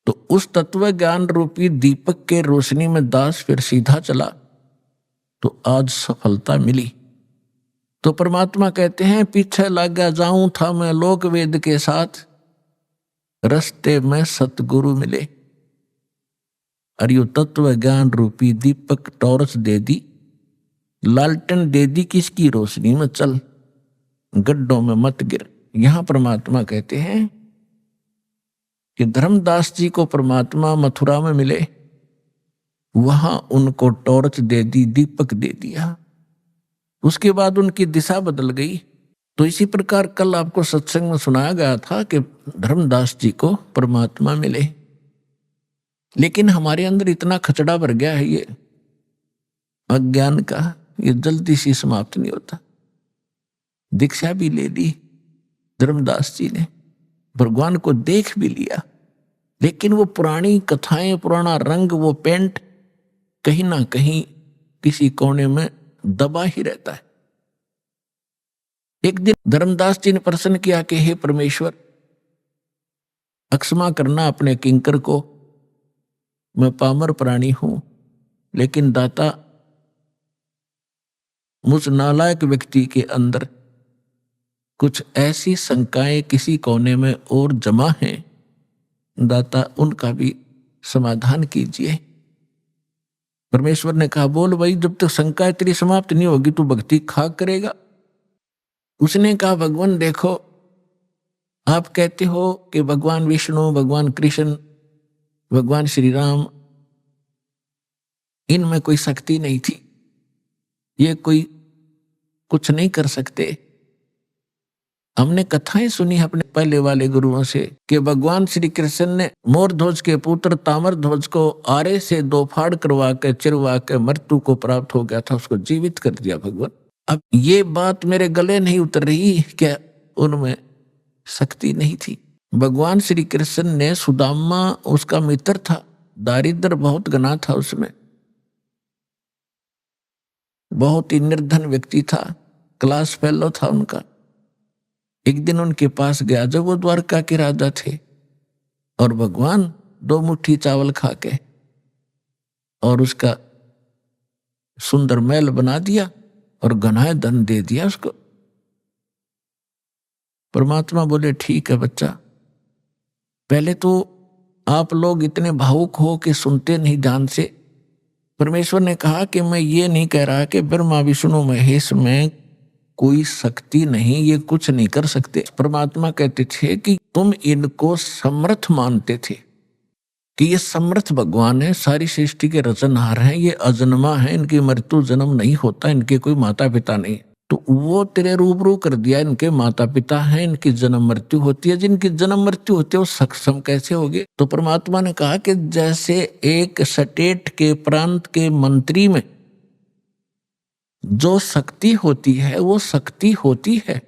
तो उस तत्व ज्ञान रूपी दीपक के रोशनी में दास फिर सीधा चला तो आज सफलता मिली। तो परमात्मा कहते हैं, पीछे लग गया जाऊं था मैं लोक वेद के साथ, रस्ते में सतगुरु मिले। और यो तत्व ज्ञान रूपी दीपक टॉर्च दे दी, लालटेन दे दी, किसकी रोशनी में चल, गड्ढों में मत गिर। यहां परमात्मा कहते हैं कि धर्मदास जी को परमात्मा मथुरा में मिले, वहां उनको टॉर्च दे दी, दीपक दे दिया। उसके बाद उनकी दिशा बदल गई। तो इसी प्रकार कल आपको सत्संग में सुनाया गया था कि धर्मदास जी को परमात्मा मिले, लेकिन हमारे अंदर इतना खचड़ा भर गया है ये अज्ञान का, ये जल्दी से समाप्त नहीं होता। दीक्षा भी ले ली धर्मदास जी ने, भगवान को देख भी लिया, लेकिन वो पुरानी कथाएं, पुराना रंग, वो पेंट कहीं ना कहीं किसी कोने में दबा ही रहता है। एक दिन धर्मदास जी ने प्रश्न किया कि हे परमेश्वर, अक्षमा करना अपने किंकर को, मैं पामर प्राणी हूं, लेकिन दाता मुझ नालायक व्यक्ति के अंदर कुछ ऐसी शंकाएं किसी कोने में और जमा हैं, दाता उनका भी समाधान कीजिए। परमेश्वर ने कहा, बोल भाई, जब तक शंकाएं तेरी समाप्त नहीं होगी तू भक्ति खाक करेगा। उसने कहा, भगवान देखो, आप कहते हो कि भगवान विष्णु, भगवान कृष्ण, भगवान श्री राम, इनमें कोई शक्ति नहीं थी, ये कोई कुछ नहीं कर सकते। हमने कथाएं सुनी अपने पहले वाले गुरुओं से कि भगवान श्री कृष्ण ने मोर ध्वज के पुत्र तामर ध्वज को आरे से दो फाड़ करवा के चिरवा के मृत्यु को प्राप्त हो गया था, उसको जीवित कर दिया भगवान। अब ये बात मेरे गले नहीं उतर रही, क्या उनमें शक्ति नहीं थी? भगवान श्री कृष्ण ने सुदामा उसका मित्र था, दारिद्र बहुत घना था, उसमें बहुत ही निर्धन व्यक्ति था, क्लास फेलो था उनका। एक दिन उनके पास गया जब वो द्वारका के राजा थे, और भगवान 2 मुट्ठी चावल खा के और उसका सुंदर महल बना दिया और घना धन दे दिया उसको। परमात्मा बोले, ठीक है बच्चा, पहले तो आप लोग इतने भावुक हो कि सुनते नहीं ध्यान से। परमेश्वर ने कहा कि मैं ये नहीं कह रहा कि ब्रह्मा विष्णु महेश में कोई शक्ति नहीं, ये कुछ नहीं कर सकते। परमात्मा कहते थे कि तुम इनको समर्थ मानते थे कि ये समर्थ भगवान है, सारी सृष्टि के रचनहार हैं, ये अजन्मा है, इनकी मृत्यु जन्म नहीं होता, इनके कोई माता पिता नहीं। तो वो तेरे रूबरू कर दिया, इनके माता पिता हैं, इनकी जन्म मृत्यु होती है। जिनकी जन्म मृत्यु होती है वो सक्षम कैसे होगे? तो परमात्मा ने कहा कि जैसे एक स्टेट के प्रांत के मंत्री में जो शक्ति होती है वो शक्ति होती है,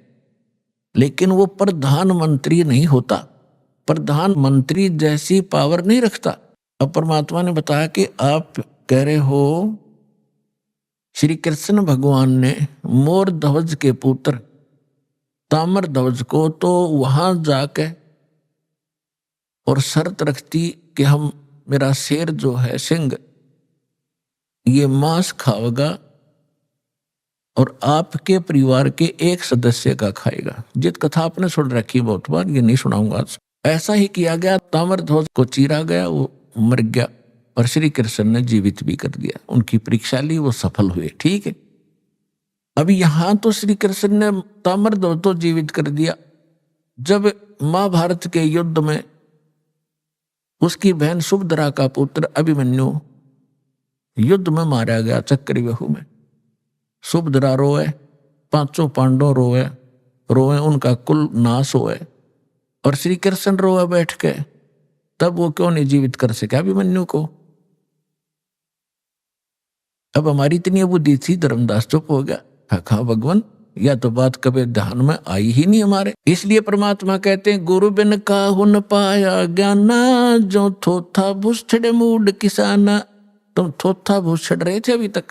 लेकिन वो प्रधानमंत्री नहीं होता, प्रधानमंत्री जैसी पावर नहीं रखता। अब परमात्मा ने बताया कि आप कह रहे हो श्री कृष्ण भगवान ने मोर ध्वज के पुत्र ताम्र ध्वज को तो वहां जाके और शर्त रखती कि हम मेरा शेर जो है सिंह ये मांस खाएगा और आपके परिवार के एक सदस्य का खाएगा। जित कथा आपने सुन रखी बहुत बार, ये नहीं सुनाऊंगा आज। ऐसा ही किया गया, ताम्र ध्वज को चीरा गया, वो मर गया और श्री कृष्ण ने जीवित भी कर दिया। उनकी परीक्षा ली, वो सफल हुए। ठीक है, अभी यहां तो श्री कृष्ण ने ताम्र ध्वज तो जीवित कर दिया। जब महाभारत के युद्ध में उसकी बहन सुभद्रा का पुत्र अभिमन्यु युद्ध में मारा गया चक्रव्यूह में, सुभद्रा रोए, पांचों पांडव रोए, उनका कुल नाश होए, और श्री कृष्ण रोए बैठ के, तब वो क्यों नहीं जीवित कर सके अभिमन्यु को? अब हमारी इतनी बुद्धि थी, धर्मदास चुप हो गया। कहा भगवान या तो बात कभी ध्यान में आई ही नहीं हमारे। इसलिए परमात्मा कहते हैं गुरु बिन काहु न पाया ज्ञाना, जो थोथा भूषड़ मूड किसाना। तुम थोथा भूषड़ रहे थे अभी तक,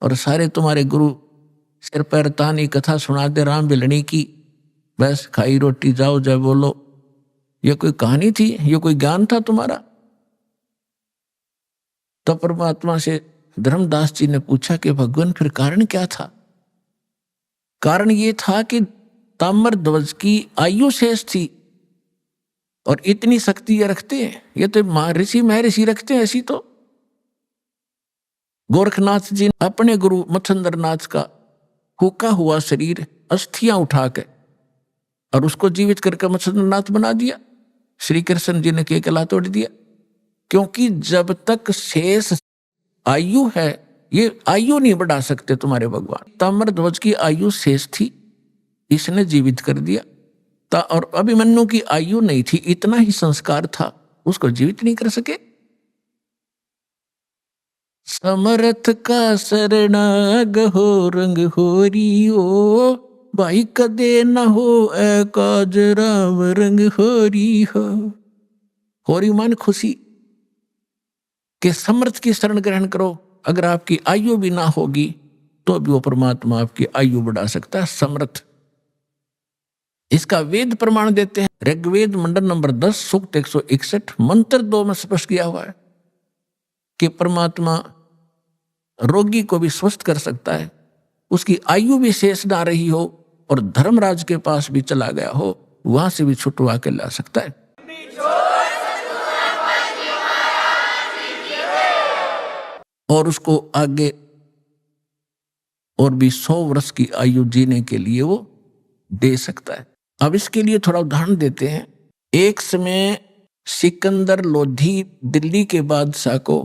और सारे तुम्हारे गुरु सिर पैर तानी कथा सुनाते राम बिलनी की, बस खाई रोटी जाओ जय बोलो। ये कोई कहानी थी? ये कोई ज्ञान था तुम्हारा? तो परमात्मा से धर्मदास जी ने पूछा कि भगवान फिर कारण क्या था? कारण ये था कि ताम्र ध्वज की आयु शेष थी, और इतनी शक्ति ये रखते हैं, ये तो ऋषि महर्षि रखते हैं। ऐसी तो गोरखनाथ जी ने अपने गुरु मच्छंद्रनाथ का हुका हुआ शरीर अस्थियां उठा के और उसको जीवित करके मच्छंद्रनाथ बना दिया। श्री कृष्ण जी ने केकला तोड़ दिया, क्योंकि जब तक शेष आयु है ये आयु नहीं बढ़ा सकते तुम्हारे भगवान। ताम्र ध्वज की आयु शेष थी, इसने जीवित कर दिया। और अभिमन्यु की आयु नहीं थी, इतना ही संस्कार था, उसको जीवित नहीं कर सके। समर्थ का शरणाग हो रंग होरी ओ, भाई कदे न हो ए काज राम रंग होरी हो। होरी मान खुशी के समर्थ की शरण ग्रहण करो। अगर आपकी आयु भी ना होगी तो भी वो परमात्मा आपकी आयु बढ़ा सकता है। समर्थ, इसका वेद प्रमाण देते हैं। ऋग्वेद मंडल नंबर 10 सूक्त 161 मंत्र 2 में स्पष्ट किया हुआ है कि परमात्मा रोगी को भी स्वस्थ कर सकता है, उसकी आयु भी शेष ना रही हो और धर्मराज के पास भी चला गया हो, वहां से भी छुटवा के ला सकता है। और उसको आगे और भी 100 वर्ष की आयु जीने के लिए वो दे सकता है। अब इसके लिए थोड़ा उदाहरण देते हैं। एक समय सिकंदर लोधी दिल्ली के बादशाह को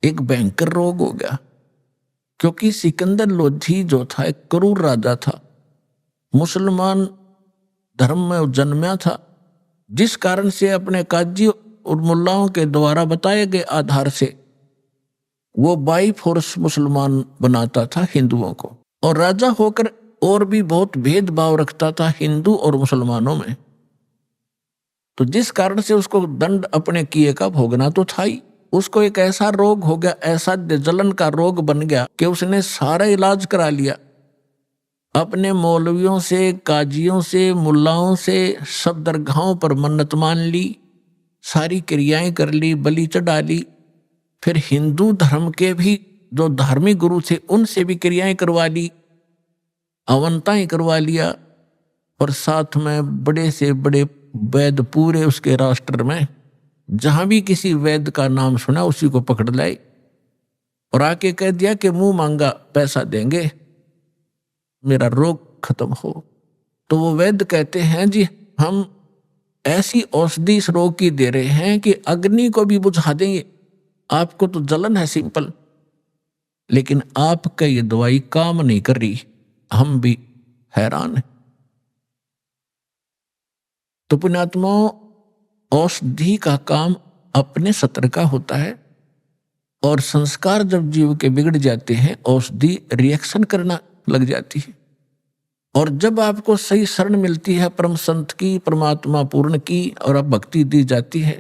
एक भयंकर रोग हो गया, क्योंकि सिकंदर लोधी जो था एक क्रूर राजा था, मुसलमान धर्म में जन्मा था, जिस कारण से अपने काजी और मुल्लाओं के द्वारा बताए गए आधार से वो बाई फोर्स मुसलमान बनाता था हिंदुओं को, और राजा होकर और भी बहुत भेदभाव रखता था हिंदू और मुसलमानों में। तो जिस कारण से उसको दंड अपने किए का भोगना तो था ही। उसको एक ऐसा रोग हो गया, ऐसा जलन का रोग बन गया कि उसने सारा इलाज करा लिया, अपने मौलवियों से, काजियों से, मुल्लाओं से, सब दरगाहों पर मन्नत मान ली, सारी क्रियाएं कर ली, बलि चढ़ा ली। फिर हिंदू धर्म के भी जो धार्मिक गुरु थे उनसे भी क्रियाएं करवा ली, अवंताएं करवा लिया, और साथ में बड़े से बड़े वैद्य पूरे उसके राष्ट्र में जहां भी किसी वैद्य का नाम सुना उसी को पकड़ लाए और आके कह दिया कि मुंह मांगा पैसा देंगे। मेरा रोग खत्म हो। तो वो वैद्य कहते हैं जी हम ऐसी औषधि इस रोग की दे रहे हैं कि अग्नि को भी बुझा देंगे, आपको तो जलन है सिंपल, लेकिन आपका ये दवाई काम नहीं कर रही, हम भी हैरान हैं। तो पुण्यात्माओं, औषधि का काम अपने सत्र का होता है, और संस्कार जब जीव के बिगड़ जाते हैं औषधि रिएक्शन करना लग जाती है। और जब आपको सही शरण मिलती है परम संत की, परमात्मा पूर्ण की, और अब भक्ति दी जाती है,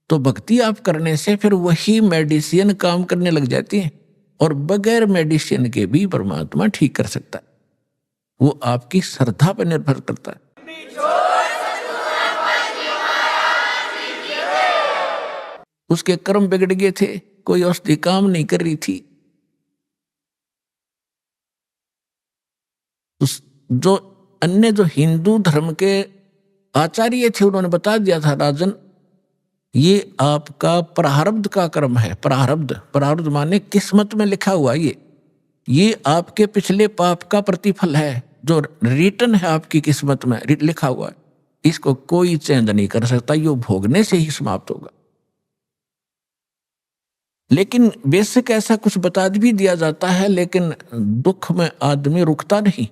तो भक्ति आप करने से फिर वही मेडिसिन काम करने लग जाती है, और बगैर मेडिसिन के भी परमात्मा ठीक कर सकता है। वो आपकी श्रद्धा पर निर्भर करता है। उसके कर्म बिगड़ गए थे, कोई औषधि काम नहीं कर रही थी। जो अन्य जो हिंदू धर्म के आचार्य थे उन्होंने बता दिया था, राजन ये आपका प्रारब्ध का कर्म है। प्रारब्ध माने किस्मत में लिखा हुआ, ये आपके पिछले पाप का प्रतिफल है, जो रिटर्न है आपकी किस्मत में लिखा हुआ है, इसको कोई चेंज नहीं कर सकता, ये भोगने से ही समाप्त होगा। लेकिन बेसिक ऐसा कुछ बता भी दिया जाता है, लेकिन दुख में आदमी रुकता नहीं,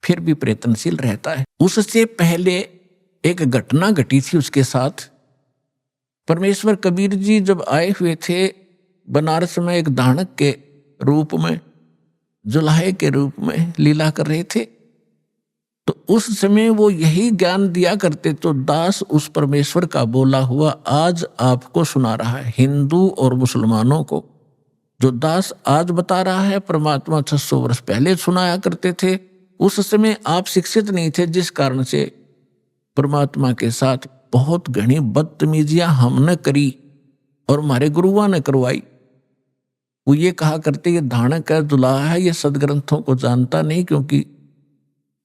फिर भी प्रयत्नशील रहता है। उससे पहले एक घटना घटी थी उसके साथ। परमेश्वर कबीर जी जब आए हुए थे बनारस में, एक दानक के रूप में, जुलाहे के रूप में लीला कर रहे थे, तो उस समय वो यही ज्ञान दिया करते। तो दास उस परमेश्वर का बोला हुआ आज आपको सुना रहा है, हिंदू और मुसलमानों को। जो दास आज बता रहा है परमात्मा 600 वर्ष पहले सुनाया करते थे। उस समय आप शिक्षित नहीं थे, जिस कारण से परमात्मा के साथ बहुत घनी बदतमीजियां हमने करी और हमारे गुरुओं ने करवाई। वो ये कहा करते ये धानक है, दुल्हा है, ये सदग्रंथों को जानता नहीं, क्योंकि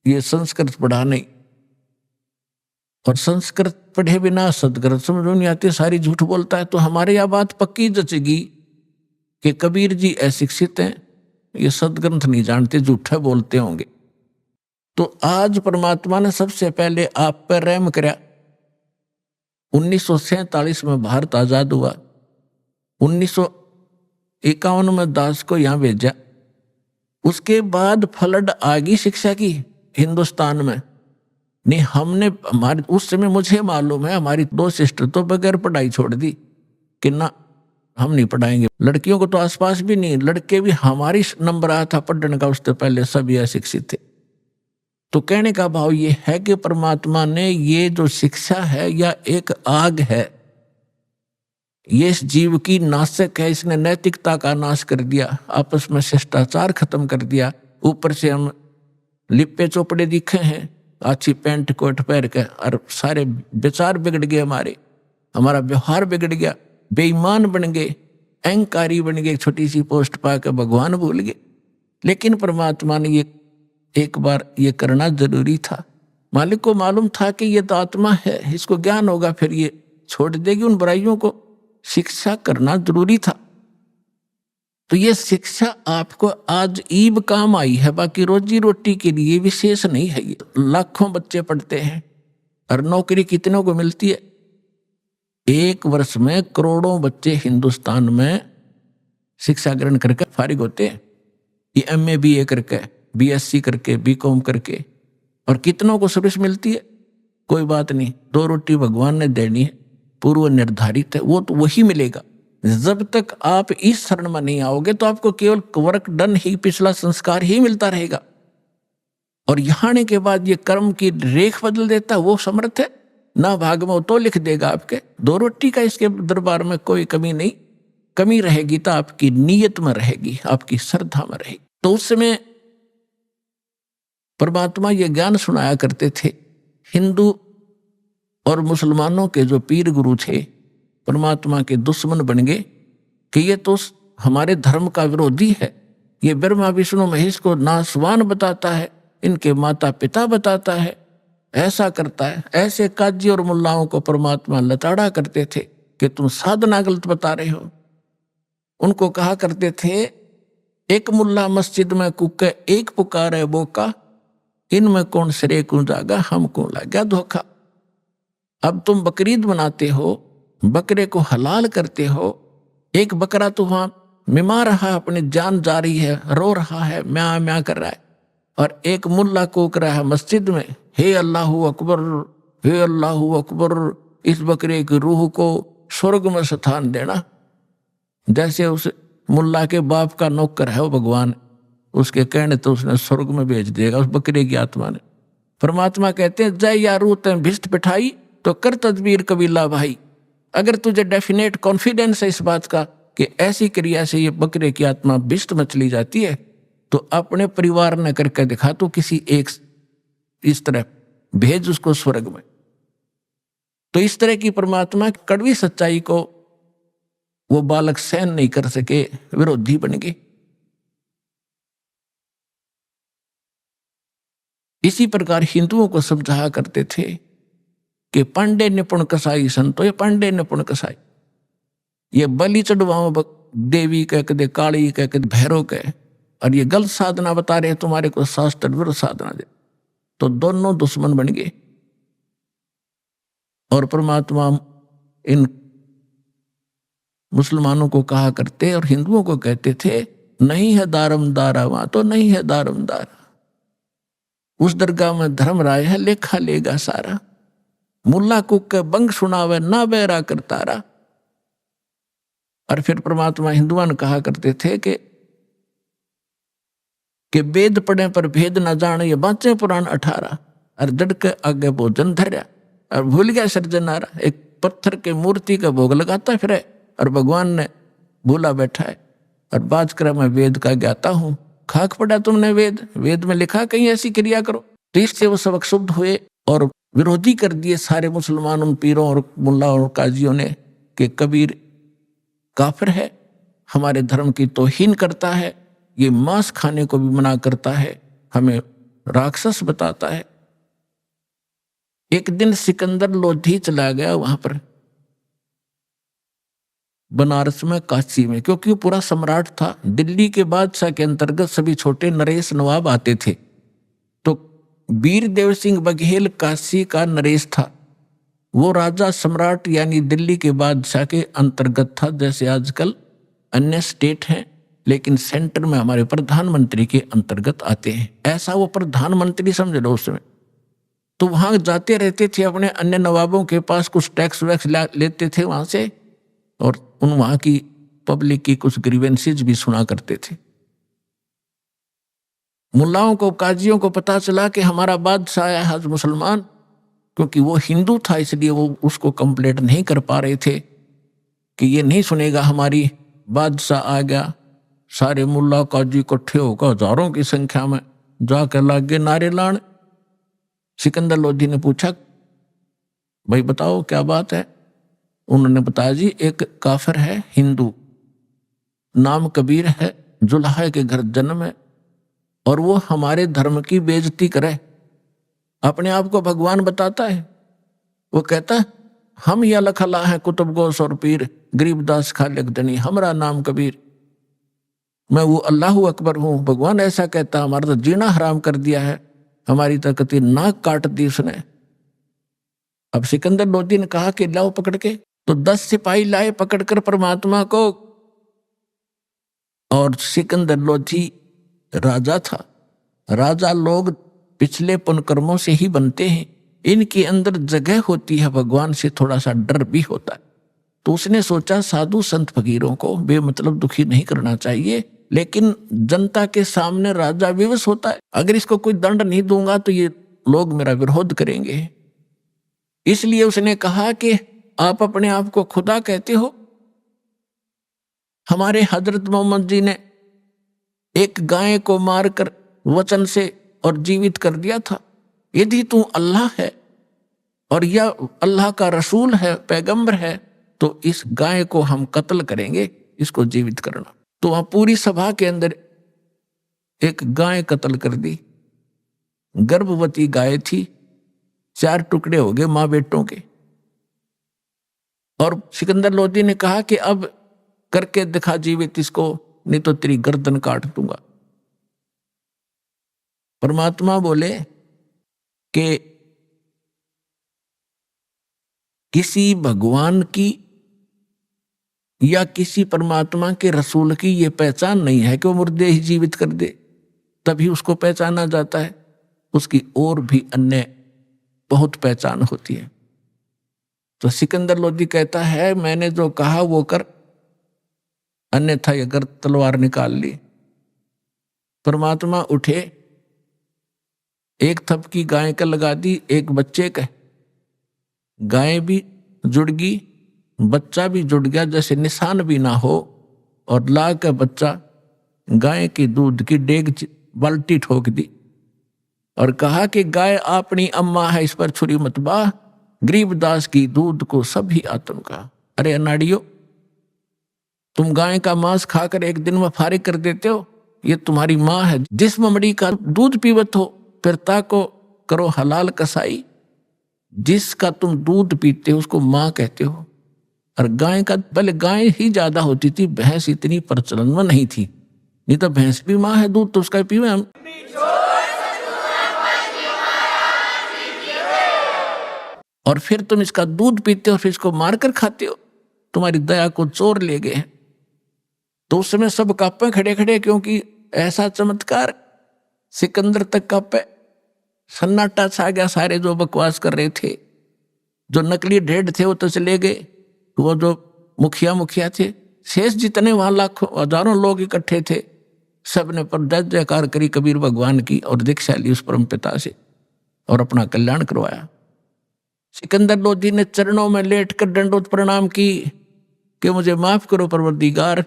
ये संस्कृत पढ़ा नहीं, और संस्कृत पढ़े बिना सदग्रंथ समझ नहीं आते, सारी झूठ बोलता है। तो हमारे यह बात पक्की जचेगी कि कबीर जी अशिक्षित हैं, ये सदग्रंथ नहीं जानते, झूठा बोलते होंगे। तो आज परमात्मा ने सबसे पहले आप पर रहम कराया। 1947 में भारत आजाद हुआ, 1951 में दास को यहां भेजा। उसके बाद फ्लड आ गई शिक्षा की हिंदुस्तान में। नहीं, हमने हमारे उस समय मुझे मालूम है हमारी 2 सिस्टर तो बगैर पढ़ाई छोड़ दी कि ना हम नहीं पढ़ाएंगे। लड़कियों को तो आसपास भी नहीं, लड़के भी हमारी नंबर आया था पढ़ने का, उससे पहले सभी अशिक्षित थे। तो कहने का भाव ये है कि परमात्मा ने ये जो शिक्षा है या एक आग है, ये इस जीव की नाशक है। इसने नैतिकता का नाश कर दिया, आपस में शिष्टाचार खत्म कर दिया। ऊपर से हम लिपे चोपड़े दिखे हैं, अच्छी पैंट कोट पहन के, और सारे विचार बिगड़ गए, हमारा व्यवहार बिगड़ गया, बेईमान बन गए, अहंकारी बन गए, छोटी सी पोस्ट पाकर भगवान भूल गए। लेकिन परमात्मा ने ये एक बार ये करना जरूरी था। मालिक को मालूम था कि ये तो आत्मा है, इसको ज्ञान होगा, फिर ये छोड़ देगी उन बुराइयों को। शिक्षा करना जरूरी था। तो ये शिक्षा आपको आज ईब काम आई है, बाकी रोजी रोटी के लिए विशेष नहीं है। ये लाखों बच्चे पढ़ते हैं और नौकरी कितनों को मिलती है? 1 वर्ष में करोड़ों बच्चे हिंदुस्तान में शिक्षा ग्रहण करके फारिग होते हैं। ये MA BA करके, BSc करके, BCom करके, और कितनों को सर्विस मिलती है? कोई बात नहीं, 2 रोटी भगवान ने देनी है, पूर्व निर्धारित है, वो तो वही मिलेगा। जब तक आप इस शरण में नहीं आओगे तो आपको केवल वर्क डन ही, पिछला संस्कार ही मिलता रहेगा। और यहाँ आने के बाद ये कर्म की रेख बदल देता, वो समर्थ है ना। भाग में तो लिख देगा आपके 2 रोटी का, इसके दरबार में कोई कमी नहीं। कमी रहेगी तो आपकी नीयत में रहेगी, आपकी श्रद्धा में रहेगी। तो उस समय परमात्मा ये ज्ञान सुनाया करते थे। हिंदू और मुसलमानों के जो पीर गुरु थे परमात्मा के दुश्मन बन गए कि ये तो हमारे धर्म का विरोधी है, ये ब्रह्मा विष्णु महेश को नासवान बताता है, इनके माता पिता बताता है, ऐसा करता है। ऐसे काजी और मुल्लाओं को परमात्मा लताड़ा करते थे कि तुम साधना गलत बता रहे हो। उनको कहा करते थे एक मुल्ला मस्जिद में कुके, एक पुकारे बोका, इनमें कौन सिरे को जागा, हमको लग गया धोखा। अब तुम बकरीद बनाते हो, बकरे को हलाल करते हो, एक बकरा तो वहां मिमा रहा है, अपनी जान जा रही है, रो रहा है, म्या म्या कर रहा है, और एक मुल्ला कूक रहा है मस्जिद में, हे अल्लाहू अकबर, हे अल्लाहू अकबर, इस बकरे की रूह को स्वर्ग में स्थान देना। जैसे उस मुल्ला के बाप का नौकर है वो भगवान, उसके कहने तो उसने स्वर्ग में भेज देगा उस बकरे की आत्मा ने। परमात्मा कहते हैं जय या रूह तैं भिष्ट पिठाई, तो कर तदबीर कबीला भाई। अगर तुझे डेफिनेट कॉन्फिडेंस है इस बात का कि ऐसी क्रिया से ये बकरे की आत्मा भिष्ट में चली जाती है, तो अपने परिवार ने करके दिखा, तो किसी एक इस तरह भेज उसको स्वर्ग में। तो इस तरह की परमात्मा की कड़वी सच्चाई को वो बालक सहन नहीं कर सके, विरोधी बन गए। इसी प्रकार हिंदुओं को समझाया करते थे कि पांडे निपुण कसाई संतो, ये पांडे निपुण कसाई, ये बलि चढ़वाओ देवी कह के, काली कह के, भैरव कह, और ये गलत साधना बता रहे तुम्हारे को, शास्त्र विरुद्ध साधना दे। तो दोनों दुश्मन बन गए। और परमात्मा इन मुसलमानों को कहा करते और हिंदुओं को कहते थे, नहीं है दारमदारा, वहां तो नहीं है दारमदारा, उस दरगाह में धर्म राय है, लेखा लेगा सारा, मुल्ला कुक के बंग सुनावे ना बेरा करतारा। और फिर परमात्मा हिंदुआन कहा करते थे कि वेद पढ़े पर भेद न जाने, ये बाँचे पुराण 18, और जड़ के आगे भोजन धर्या, और भूल गया सृजनारा। एक पत्थर के मूर्ति का भोग लगाता फिर, और भगवान ने भूला बैठा है, और बात कर मैं वेद का ज्ञाता हूं, खाक पड़ा तुमने वेद, वेद में लिखा कहीं ऐसी क्रिया करो। तो इससे वो सबक शुद्ध हुए और विरोधी कर दिए सारे मुसलमान उन पीरों और मुल्ला और काजियों ने कि कबीर काफिर है, हमारे धर्म की तौहीन करता है, ये मांस खाने को भी मना करता है, हमें राक्षस बताता है। एक दिन सिकंदर लोधी चला गया वहां पर बनारस में, काशी में, क्योंकि वो पूरा सम्राट था। दिल्ली के बादशाह के अंतर्गत सभी छोटे नरेश नवाब आते थे। तो वीर देव सिंह बघेल काशी का नरेश था। वो राजा सम्राट यानी दिल्ली के बादशाह के अंतर्गत था, जैसे आजकल अन्य स्टेट हैं, लेकिन सेंटर में हमारे प्रधानमंत्री के अंतर्गत आते हैं। ऐसा वो प्रधानमंत्री समझ लो उस समय। तो वहां जाते रहते थे, अपने अन्य नवाबों के पास कुछ टैक्स वैक्स लेते थे वहां से, और उन वहां की पब्लिक की कुछ ग्रीवेंसेज भी सुना करते थे। मुल्लाओं को, काजियों को पता चला कि हमारा बादशाह आया है मुसलमान, क्योंकि वो हिंदू था इसलिए वो उसको कंप्लेंट नहीं कर पा रहे थे कि ये नहीं सुनेगा हमारी, बादशाह आ गया। सारे मुल्ला काजी इकट्ठे होकर हजारों की संख्या में जाकर लागे नारे लान। सिकंदर लोधी ने पूछा, भाई बताओ क्या बात है? उन्होंने बताया, जी एक काफिर है हिंदू, नाम कबीर है, जुल्हा के घर जन्म है, और वो हमारे धर्म की बेइज्जती करे, अपने आप को भगवान बताता है। वो कहता है हम या लखला है कुतुब गोस और पीर, गरीबदास खालिक दनी, हमारा नाम कबीर, मैं वो अल्लाह अकबर हूँ। भगवान ऐसा कहता, हमारा तो जीना हराम कर दिया है, हमारी तकती नाक काट दी उसने। अब सिकंदर लोधी ने कहा कि लाओ पकड़ के, तो 10 सिपाही लाए पकड़कर परमात्मा को। और सिकंदर लोधी राजा था। राजा लोग पिछले पुण्यकर्मों से ही बनते हैं, इनके अंदर जगह होती है, भगवान से थोड़ा सा डर भी होता है। तो उसने सोचा साधु संत फकीरों को बेमतलब दुखी नहीं करना चाहिए, लेकिन जनता के सामने राजा विवश होता है, अगर इसको कोई दंड नहीं दूंगा तो ये लोग मेरा विरोध करेंगे। इसलिए उसने कहा कि आप अपने आप को खुदा कहते हो, हमारे हजरत मोहम्मद जी ने एक गाय को मारकर वचन से और जीवित कर दिया था। यदि तू अल्लाह है और यह अल्लाह का रसूल है, पैगंबर है, तो इस गाय को हम कत्ल करेंगे, इसको जीवित करना। तो वहां पूरी सभा के अंदर एक गाय कत्ल कर दी। गर्भवती गाय थी, 4 टुकड़े हो गए मां बेटों के। और सिकंदर लोधी ने कहा कि अब करके दिखा जीवित इसको, नहीं तो तेरी गर्दन काट दूंगा। परमात्मा बोले कि किसी भगवान की या किसी परमात्मा के रसूल की ये पहचान नहीं है कि वो मुर्दे ही जीवित कर दे, तभी उसको पहचाना जाता है। उसकी और भी अन्य बहुत पहचान होती है। तो सिकंदर लोदी कहता है, मैंने जो कहा वो कर, अन्यथा अगर तलवार निकाल ली। परमात्मा उठे, एक थपकी गाय का लगा दी, एक बच्चे का। गाय भी जुड़ गई, बच्चा भी जुड़ गया, जैसे निशान भी ना हो, और ला का बच्चा गाय की दूध की डेग बाल्टी ठोक दी और कहा कि गाय अपनी अम्मा है, इस पर छुरी मत बाह, गरीबदास की दूध को सभी आत्म का। अरे अनाड़ियों, तुम गाय का मांस खाकर एक दिन में फारिग कर देते हो, ये तुम्हारी माँ है। जिस ममड़ी का दूध पीवत हो, पिता को करो हलाल कसाई। जिसका तुम दूध पीते हो उसको माँ कहते हो। और गाय का, पहले गाय ही ज्यादा होती थी, भैंस इतनी प्रचलन में नहीं थी, नहीं तो भैंस भी माँ है, दूध तो उसका पीवे हम। और फिर तुम इसका दूध पीते हो, फिर इसको मारकर खाते हो, तुम्हारी दया को चोर ले गए। तो उस समय सब कांपे खड़े खड़े, क्योंकि ऐसा चमत्कार। सिकंदर तक कांपे, सन्नाटा छा गया। सारे जो बकवास कर रहे थे, जो नकली ढेड थे वो तो चले गए, वो जो मुखिया थे, शेष जितने वहां लाखों हजारों लोग इकट्ठे थे, सबने पर जय जयकार करी कबीर भगवान की और दीक्षा ली उस परम पिता से और अपना कल्याण करवाया। सिकंदर लोधी ने चरणों में लेटकर दंडोत प्रणाम की कि मुझे माफ करो परवरदिगार,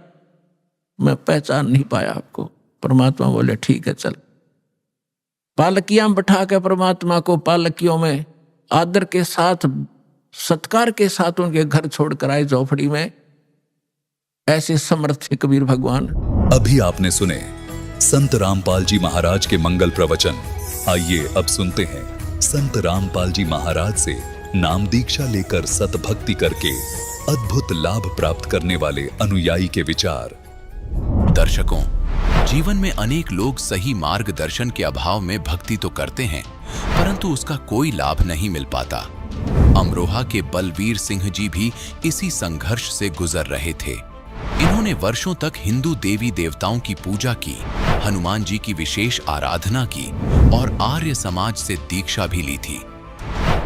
मैं पहचान नहीं पाया आपको। परमात्मा बोले ठीक है चल। पालकियां बैठा के परमात्मा को पालकियों में आदर के साथ, सत्कार के साथ उनके घर छोड़कर आए झोपड़ी में। ऐसे समर्थ थे कबीर भगवान। अभी आपने सुने संत रामपाल जी महाराज के मंगल प्रवचन। आइए अब सुनते हैं संत रामपाल जी महाराज से नाम दीक्षा लेकर सतभक्ति करके अद्भुत लाभ प्राप्त करने वाले अनुयायी के विचार। दर्शकों, जीवन में अनेक लोग सही मार्गदर्शन के अभाव में भक्ति तो करते हैं, परंतु उसका कोई लाभ नहीं मिल पाता। अमरोहा के बलवीर सिंह जी भी इसी संघर्ष से गुजर रहे थे। इन्होंने वर्षों तक हिंदू देवी देवताओं की पूजा की, हनुमान जी की विशेष आराधना की और आर्य समाज से दीक्षा भी ली थी।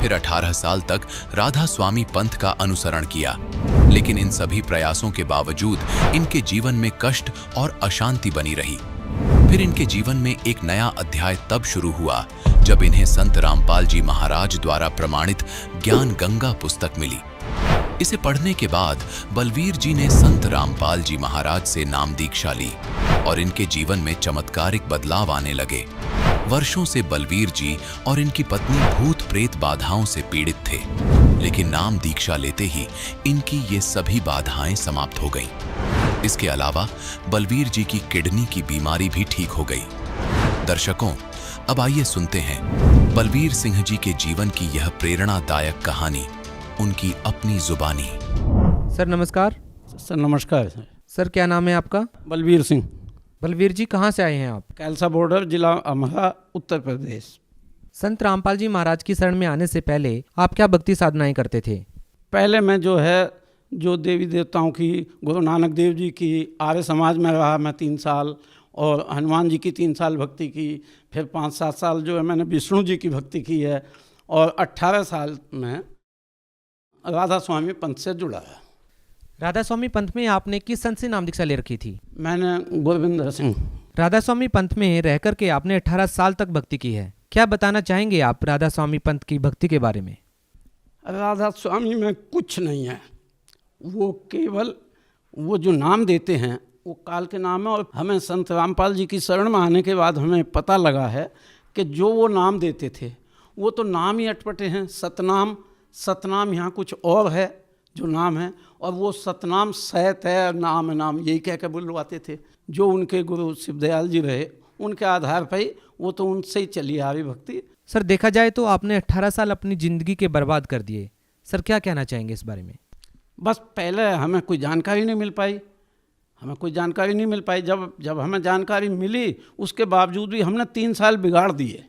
फिर 18 साल तक राधा स्वामी पंथ का अनुसरण किया, लेकिन इन सभी प्रयासों के बावजूद इनके जीवन में कष्ट और अशांति बनी रही। फिर इनके जीवन में एक नया अध्याय तब शुरू हुआ जब इन्हें संत रामपाल जी महाराज द्वारा प्रमाणित ज्ञान गंगा पुस्तक मिली। इसे पढ़ने के बाद बलवीर जी ने संत रामपाल जी महाराज से नाम दीक्षा ली और इनके जीवन में चमत्कारिक बदलाव आने लगे। वर्षों से बलवीर जी और इनकी पत्नी भूत प्रेत बाधाओं से पीड़ित थे, लेकिन नाम दीक्षा लेते ही इनकी ये सभी बाधाएं समाप्त हो गईं। इसके अलावा बलवीर जी की किडनी की बीमारी भी ठीक हो गई। दर्शकों, अब आइए सुनते हैं बलवीर सिंह जी के जीवन की यह प्रेरणादायक कहानी, उनकी अपनी जुबानी। सर नमस्कार। सर नमस्कार। सर क्या नाम है आपका? बलवीर सिंह। बलवीर जी कहाँ से आए हैं आप? कैलसा बॉर्डर, जिला अमरोहा, उत्तर प्रदेश। संत रामपाल जी महाराज की शरण में आने से पहले आप क्या भक्ति साधनाएं करते थे? पहले मैं जो देवी देवताओं की, गुरु नानक देव जी की, आर्य समाज में रहा मैं 3 साल, और हनुमान जी की 3 साल भक्ति की। फिर 5-7 साल जो है मैंने विष्णु जी की भक्ति की है, और 18 साल में राधा स्वामी पंथ से जुड़ा है। राधा स्वामी पंथ में आपने किस संत से नाम दीक्षा ले रखी थी? मैंने गोविंद सिंह। राधा स्वामी पंथ में रहकर के आपने 18 साल तक भक्ति की है। क्या बताना चाहेंगे आप राधा स्वामी पंथ की भक्ति के बारे में? राधा स्वामी में कुछ नहीं है, वो केवल वो जो नाम देते हैं वो काल के नाम है। और हमें संत रामपाल जी की शरण में आने के बाद हमें पता लगा है कि जो वो नाम देते थे वो तो नाम ही अटपटे हैं। सतनाम यहाँ कुछ और है जो नाम है, और वो सतनाम सैत है, नाम है, नाम यही कह के बुलवाते थे। जो उनके गुरु शिवदयाल जी रहे उनके आधार पर ही वो तो उनसे ही चली आ रही भक्ति। सर देखा जाए तो आपने 18 साल अपनी जिंदगी के बर्बाद कर दिए। सर क्या कहना चाहेंगे इस बारे में? बस पहले हमें कोई जानकारी नहीं मिल पाई, हमें कोई जानकारी नहीं मिल पाई। जब हमें जानकारी मिली उसके बावजूद भी हमने 3 साल बिगाड़ दिए।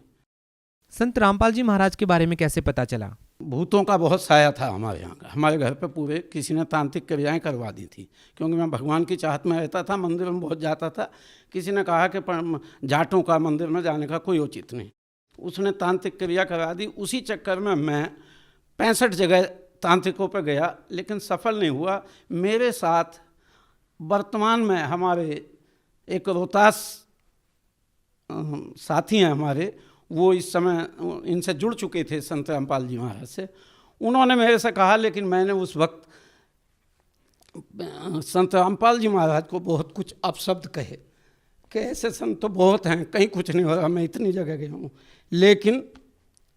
संत रामपाल जी महाराज के बारे में कैसे पता चला? भूतों का बहुत साया था हमारे यहाँ का। हमारे घर पे पूरे किसी ने तांत्रिक क्रियाएं करवा दी थी, क्योंकि मैं भगवान की चाहत में रहता था, मंदिर में बहुत जाता था। किसी ने कहा कि जाटों का मंदिर में जाने का कोई औचित्य नहीं, उसने तांत्रिक क्रिया करा दी। उसी चक्कर में मैं 65 जगह तांत्रिकों पर गया, लेकिन सफल नहीं हुआ। मेरे साथ वर्तमान में हमारे एक रोहतास साथी हैं हमारे, वो इस समय इनसे जुड़ चुके थे संत रामपाल जी महाराज से। उन्होंने मेरे से कहा, लेकिन मैंने उस वक्त संत रामपाल जी महाराज को बहुत कुछ अपशब्द कहे कि ऐसे संत तो बहुत हैं, कहीं कुछ नहीं हो रहा, मैं इतनी जगह गया हूँ। लेकिन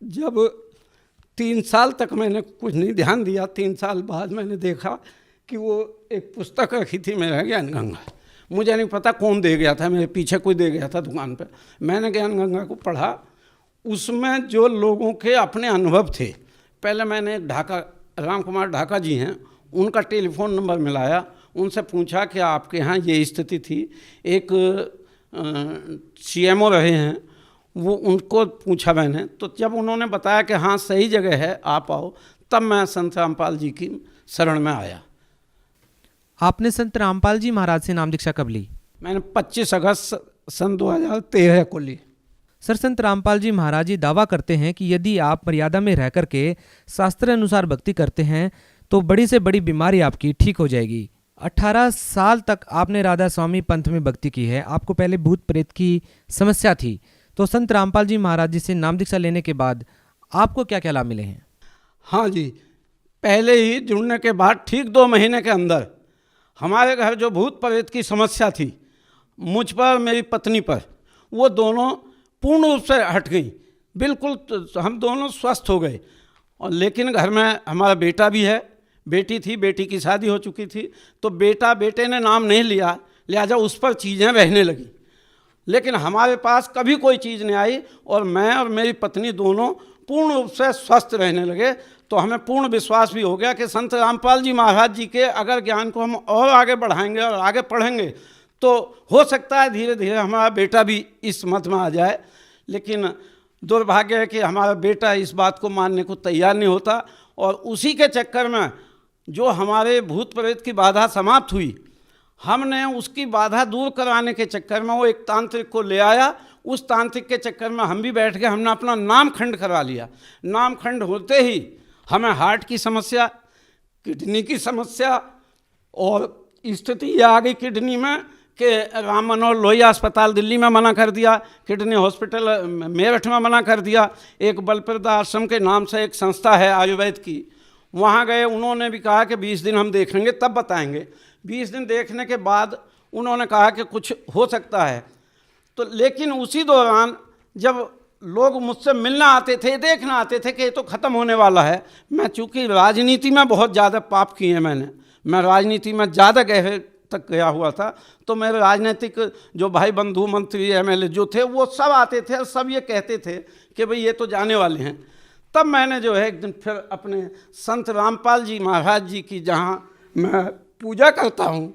जब 3 साल तक मैंने कुछ नहीं ध्यान दिया, 3 साल बाद मैंने देखा कि वो एक पुस्तक रखी थी मेरे ज्ञान गंगा। मुझे नहीं पता कौन दे गया था, मेरे पीछे कोई दे गया था दुकान पर। मैंने ज्ञान गंगा को पढ़ा। उसमें जो लोगों के अपने अनुभव थे, पहले मैंने ढाका, राम कुमार ढाका जी हैं, उनका टेलीफोन नंबर मिलाया, उनसे पूछा कि आपके यहाँ ये स्थिति थी। एक CMO रहे हैं, वो उनको पूछा मैंने, तो जब उन्होंने बताया कि हाँ सही जगह है, आप आओ, तब मैं संत रामपाल जी की शरण में आया। आपने संत रामपाल जी महाराज से नाम दीक्षा कब ली? मैंने 25 अगस्त सन 2013 को ली। सर, संत रामपाल जी महाराज जी दावा करते हैं कि यदि आप मर्यादा में रह करके शास्त्र अनुसार भक्ति करते हैं तो बड़ी से बड़ी बीमारी आपकी ठीक हो जाएगी। 18 साल तक आपने राधा स्वामी पंथ में भक्ति की है। आपको पहले भूत प्रेत की समस्या थी, तो संत रामपाल जी महाराज जी से नाम दीक्षा लेने के बाद आपको क्या क्या लाभ मिले हैं? हाँ जी, पहले ही जुड़ने के बाद ठीक 2 महीने के अंदर हमारे घर जो भूत प्रेत की समस्या थी, मुझ पर मेरी पत्नी पर, वो दोनों पूर्ण रूप से हट गई। बिल्कुल हम दोनों स्वस्थ हो गए। और लेकिन घर में हमारा बेटा भी है, बेटी थी, बेटी की शादी हो चुकी थी, तो बेटे ने नाम नहीं लिया, लिहाजा उस पर चीज़ें रहने लगी। लेकिन हमारे पास कभी कोई चीज़ नहीं आई और मैं और मेरी पत्नी दोनों पूर्ण रूप से स्वस्थ रहने लगे। तो हमें पूर्ण विश्वास भी हो गया कि संत रामपाल जी महाराज जी के अगर ज्ञान को हम और आगे बढ़ाएंगे और आगे पढ़ेंगे तो हो सकता है धीरे धीरे हमारा बेटा भी इस मत में आ जाए। लेकिन दुर्भाग्य है कि हमारा बेटा इस बात को मानने को तैयार नहीं होता। और उसी के चक्कर में जो हमारे भूत प्रेत की बाधा समाप्त हुई, हमने उसकी बाधा दूर कराने के चक्कर में वो एक तांत्रिक को ले आया। उस तांत्रिक के चक्कर में हम भी बैठ के हमने अपना नामखंड करा लिया। नामखंड होते ही हमें हार्ट की समस्या, किडनी की समस्या और स्थिति ये आ गई किडनी में कि राम मनोहर लोहिया अस्पताल दिल्ली में मना कर दिया, किडनी हॉस्पिटल मेरठ में मना कर दिया। एक बलप्रदा आश्रम के नाम से एक संस्था है आयुर्वेद की, वहाँ गए, उन्होंने भी कहा कि 20 दिन हम देखेंगे तब बताएंगे। 20 दिन देखने के बाद उन्होंने कहा कि कुछ हो सकता है। तो लेकिन उसी दौरान जब लोग मुझसे मिलना आते थे, देखना आते थे कि ये तो ख़त्म होने वाला है। मैं चूँकि राजनीति में बहुत ज़्यादा पाप किए हैं, मैं राजनीति में ज़्यादा गहरे तक गया हुआ था, तो मेरे राजनीतिक जो भाई बंधु मंत्री MLA जो थे वो सब आते थे और सब ये कहते थे कि भाई ये तो जाने वाले हैं। तब मैंने जो है एक दिन फिर अपने संत रामपाल जी महाराज जी की जहाँ मैं पूजा करता हूँ,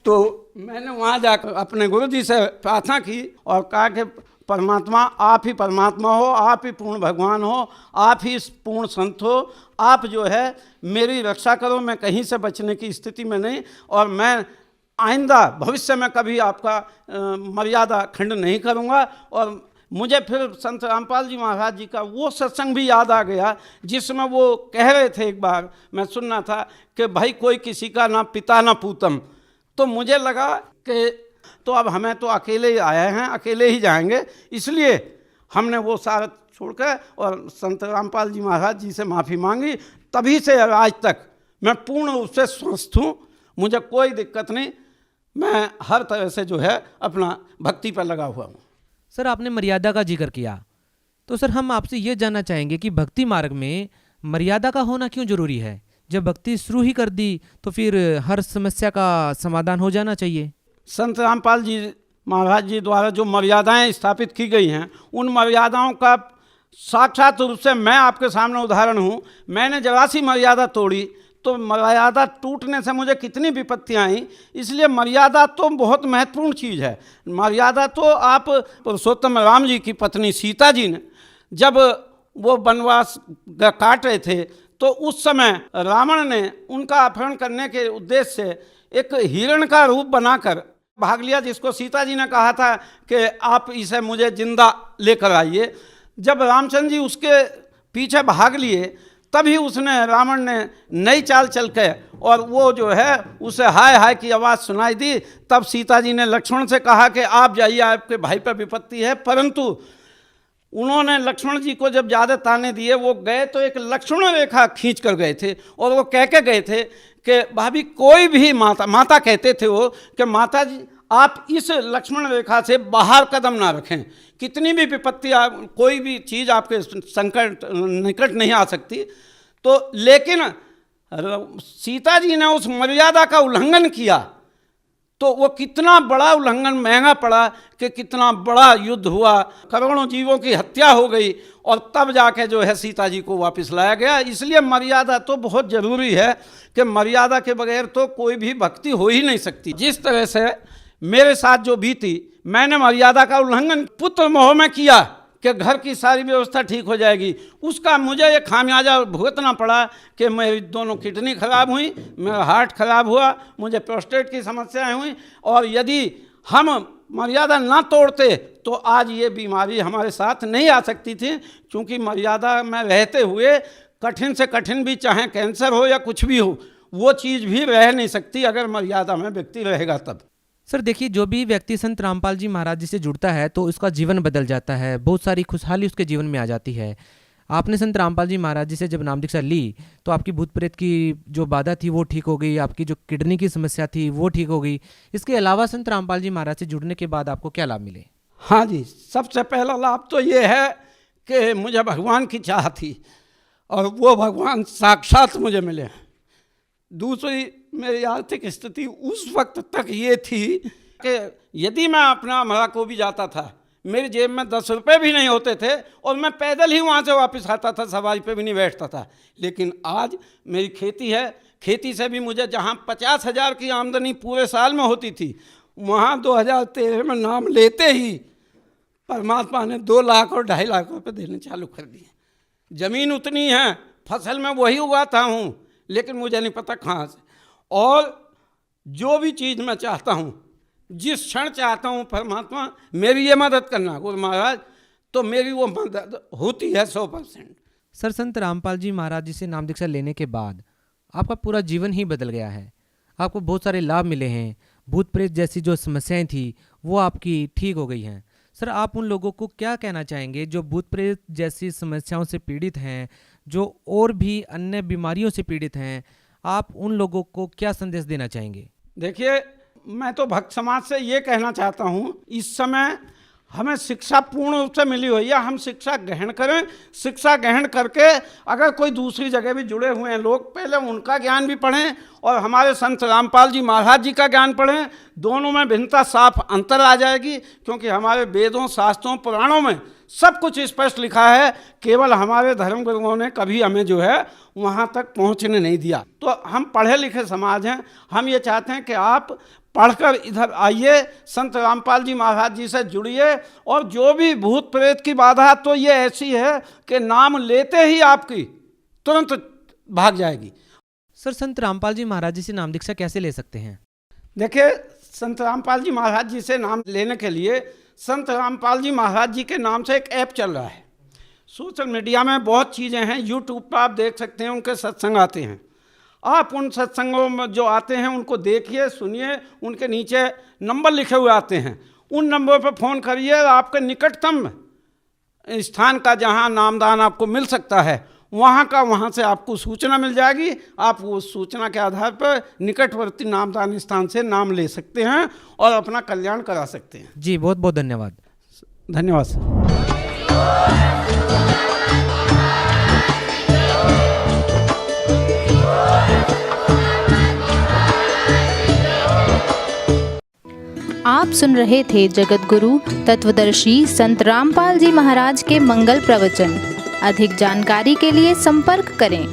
तो मैंने वहाँ जाकर अपने गुरु जी से प्रार्थना की और कहा कि परमात्मा आप ही परमात्मा हो, आप ही पूर्ण भगवान हो, आप ही पूर्ण संत हो, आप जो है मेरी रक्षा करो, मैं कहीं से बचने की स्थिति में नहीं, और मैं आइंदा भविष्य में कभी आपका मर्यादा खंड नहीं करूँगा। और मुझे फिर संत रामपाल जी महाराज जी का वो सत्संग भी याद आ गया जिसमें वो कह रहे थे, एक बार मैं सुनना था कि भाई कोई किसी का ना पिता ना पूतम। तो मुझे लगा कि तो अब हमें तो अकेले ही आए हैं, अकेले ही जाएंगे, इसलिए हमने वो सारा छोड़कर और संत रामपाल जी महाराज जी से माफ़ी मांगी। तभी से आज तक मैं पूर्ण रूप से स्वस्थ हूँ, मुझे कोई दिक्कत नहीं, मैं हर तरह से जो है अपना भक्ति पर लगा हुआ हूँ। सर, आपने मर्यादा का जिक्र किया, तो सर हम आपसे ये जानना चाहेंगे कि भक्ति मार्ग में मर्यादा का होना क्यों जरूरी है? जब भक्ति शुरू ही कर दी तो फिर हर समस्या का समाधान हो जाना चाहिए। संत रामपाल जी महाराज जी द्वारा जो मर्यादाएं स्थापित की गई हैं, उन मर्यादाओं का साक्षात रूप से मैं आपके सामने उदाहरण हूँ। मैंने जरा सी मर्यादा तोड़ी तो मर्यादा टूटने से मुझे कितनी विपत्तियाँ आई। इसलिए मर्यादा तो बहुत महत्वपूर्ण चीज़ है। मर्यादा तो आप पुरुषोत्तम राम जी की पत्नी सीता जी ने जब वो वनवास काट रहे थे तो उस समय रावण ने उनका अपहरण करने के उद्देश्य से एक हिरण का रूप बनाकर भाग लिया, जिसको सीता जी ने कहा था कि आप इसे मुझे जिंदा लेकर आइए। जब रामचंद्र जी उसके पीछे भाग लिए तभी उसने रावण ने नई चाल चल के और वो जो है उसे हाय हाय की आवाज़ सुनाई दी। तब सीता जी ने लक्ष्मण से कहा कि आप जाइए, आपके भाई पर विपत्ति है। परंतु उन्होंने लक्ष्मण जी को जब ज़्यादा ताने दिए, वो गए तो एक लक्ष्मण रेखा खींच कर गए थे और वो कह के गए थे कि भाभी कोई भी माता कहते थे वो कि माता जी आप इस लक्ष्मण रेखा से बाहर कदम ना रखें। कितनी भी विपत्ति कोई भी चीज़ आपके संकट निकट नहीं आ सकती। तो लेकिन सीता जी ने उस मर्यादा का उल्लंघन किया तो वो कितना बड़ा उल्लंघन महंगा पड़ा कि कितना बड़ा युद्ध हुआ, करोड़ों जीवों की हत्या हो गई और तब जाके जो है सीता जी को वापस लाया गया। इसलिए मर्यादा तो बहुत ज़रूरी है कि मर्यादा के बगैर तो कोई भी भक्ति हो ही नहीं सकती। जिस तरह से मेरे साथ जो बीती, मैंने मर्यादा का उल्लंघन पुत्र मोह में किया कि घर की सारी व्यवस्था ठीक हो जाएगी, उसका मुझे ये खामियाजा भुगतना पड़ा कि मेरी दोनों किडनी खराब हुई, मेरा हार्ट खराब हुआ, मुझे प्रोस्टेट की समस्याएं हुई। और यदि हम मर्यादा ना तोड़ते तो आज ये बीमारी हमारे साथ नहीं आ सकती थी, क्योंकि मर्यादा में रहते हुए कठिन से कठिन भी, चाहे कैंसर हो या कुछ भी हो, वो चीज़ भी रह नहीं सकती अगर मर्यादा में व्यक्ति रहेगा तब। सर देखिए, जो भी व्यक्ति संत रामपाल जी महाराज जी से जुड़ता है तो उसका जीवन बदल जाता है, बहुत सारी खुशहाली उसके जीवन में आ जाती है। आपने संत रामपाल जी महाराज जी से जब नाम दीक्षा ली तो आपकी भूत प्रेत की जो बाधा थी वो ठीक हो गई, आपकी जो किडनी की समस्या थी वो ठीक हो गई। इसके अलावा संत रामपाल जी महाराज से जुड़ने के बाद आपको क्या लाभ मिले? हाँ जी, सबसे पहला लाभ तो ये है कि मुझे भगवान की चाह थी और वो भगवान साक्षात मुझे मिले। दूसरी, मेरी आर्थिक स्थिति उस वक्त तक ये थी कि यदि मैं अपना अमरा को भी जाता था, मेरी जेब में 10 रुपये भी नहीं होते थे और मैं पैदल ही वहाँ से वापस आता था, सवारी पे भी नहीं बैठता था। लेकिन आज मेरी खेती है, खेती से भी मुझे जहाँ 50,000 की आमदनी पूरे साल में होती थी, वहाँ 2013 में नाम लेते ही परमात्मा ने 2 लाख और 2.5 लाख रुपये देने चालू कर दिए। ज़मीन उतनी है, फसल में वही उगाता हूँ, लेकिन मुझे नहीं पता कहाँ से। और जो भी चीज़ मैं चाहता हूँ, जिस क्षण चाहता हूँ, परमात्मा मेरी ये मदद करना गुरु महाराज, तो मेरी वो मदद होती है 100%। सर संत रामपाल जी महाराज जी से नाम दीक्षा लेने के बाद आपका पूरा जीवन ही बदल गया है, आपको बहुत सारे लाभ मिले हैं, भूत प्रेत जैसी जो समस्याएं थी वो आपकी ठीक हो गई हैं। सर आप उन लोगों को क्या कहना चाहेंगे जो भूत प्रेत जैसी समस्याओं से पीड़ित हैं, जो और भी अन्य बीमारियों से पीड़ित हैं, आप उन लोगों को क्या संदेश देना चाहेंगे? देखिए, मैं तो भक्त समाज से ये कहना चाहता हूँ, इस समय हमें शिक्षा पूर्ण रूप से मिली हुई है, हम शिक्षा ग्रहण करें। शिक्षा ग्रहण करके अगर कोई दूसरी जगह भी जुड़े हुए हैं लोग, पहले उनका ज्ञान भी पढ़ें और हमारे संत रामपाल जी महाराज जी का ज्ञान पढ़ें। दोनों में भिन्नता साफ अंतर आ जाएगी, क्योंकि हमारे वेदों, शास्त्रों, पुराणों में सब कुछ स्पष्ट लिखा है, केवल हमारे धर्म गुरुओं ने कभी हमें जो है वहाँ तक पहुँचने नहीं दिया। तो हम पढ़े लिखे समाज हैं, हम ये चाहते हैं कि आप पढ़कर इधर आइए, संत रामपाल जी महाराज जी से जुड़िए। और जो भी भूत प्रेत की बाधा तो ये ऐसी है कि नाम लेते ही आपकी तुरंत भाग जाएगी। सर संत रामपाल जी महाराज जी से नाम दीक्षा कैसे ले सकते हैं? देखिए, संत रामपाल जी महाराज जी से नाम लेने के लिए संत रामपाल जी महाराज जी के नाम से एक ऐप चल रहा है। सोशल मीडिया में बहुत चीज़ें हैं, यूट्यूब पर आप देख सकते हैं, उनके सत्संग आते हैं। आप उन सत्संगों में जो आते हैं उनको देखिए, सुनिए, उनके नीचे नंबर लिखे हुए आते हैं, उन नंबर पर फ़ोन करिए। आपके निकटतम स्थान का जहां नामदान आपको मिल सकता है वहां से आपको सूचना मिल जाएगी। आप वो सूचना के आधार पर निकटवर्ती नामदान स्थान से नाम ले सकते हैं और अपना कल्याण करा सकते हैं। जी बहुत बहुत धन्यवाद। धन्यवाद सर। आप सुन रहे थे जगत गुरु तत्वदर्शी संत रामपाल जी महाराज के मंगल प्रवचन। अधिक जानकारी के लिए संपर्क करें।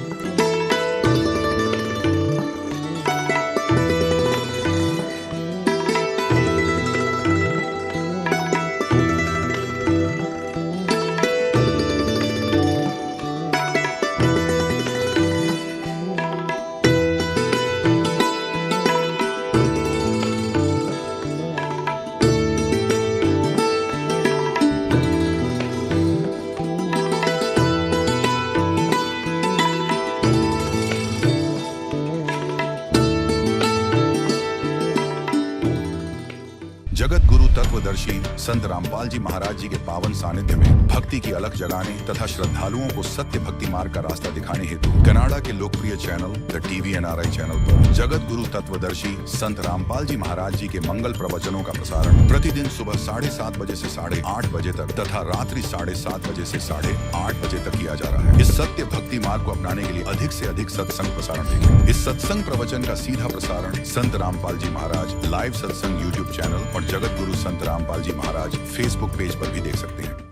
जगत गुरु तत्वदर्शी संत रामपाल जी महाराज जी के पावन सानिध्य में भक्ति की अलख जगाने तथा श्रद्धालुओं को सत्य भक्ति मार्ग का रास्ता दिखाने हेतु कनाडा के लोकप्रिय channel the TV NRI channel पर जगत गुरु तत्वदर्शी संत रामपाल जी महाराज जी के मंगल प्रवचनों का प्रसारण प्रतिदिन सुबह 7:30 बजे से 8:30 बजे तक तथा रात्रि 7:30 बजे से 8:30 बजे तक किया जा रहा है। इस सत्य भक्ति मार्ग को अपनाने के लिए अधिक से अधिक सत्संग प्रसारण देखें। इस सत्संग प्रवचन का सीधा प्रसारण संत रामपाल जी महाराज लाइव सत्संग YouTube चैनल और जगत गुरु संत रामपाल जी महाराज Facebook पेज पर भी देख सकते हैं।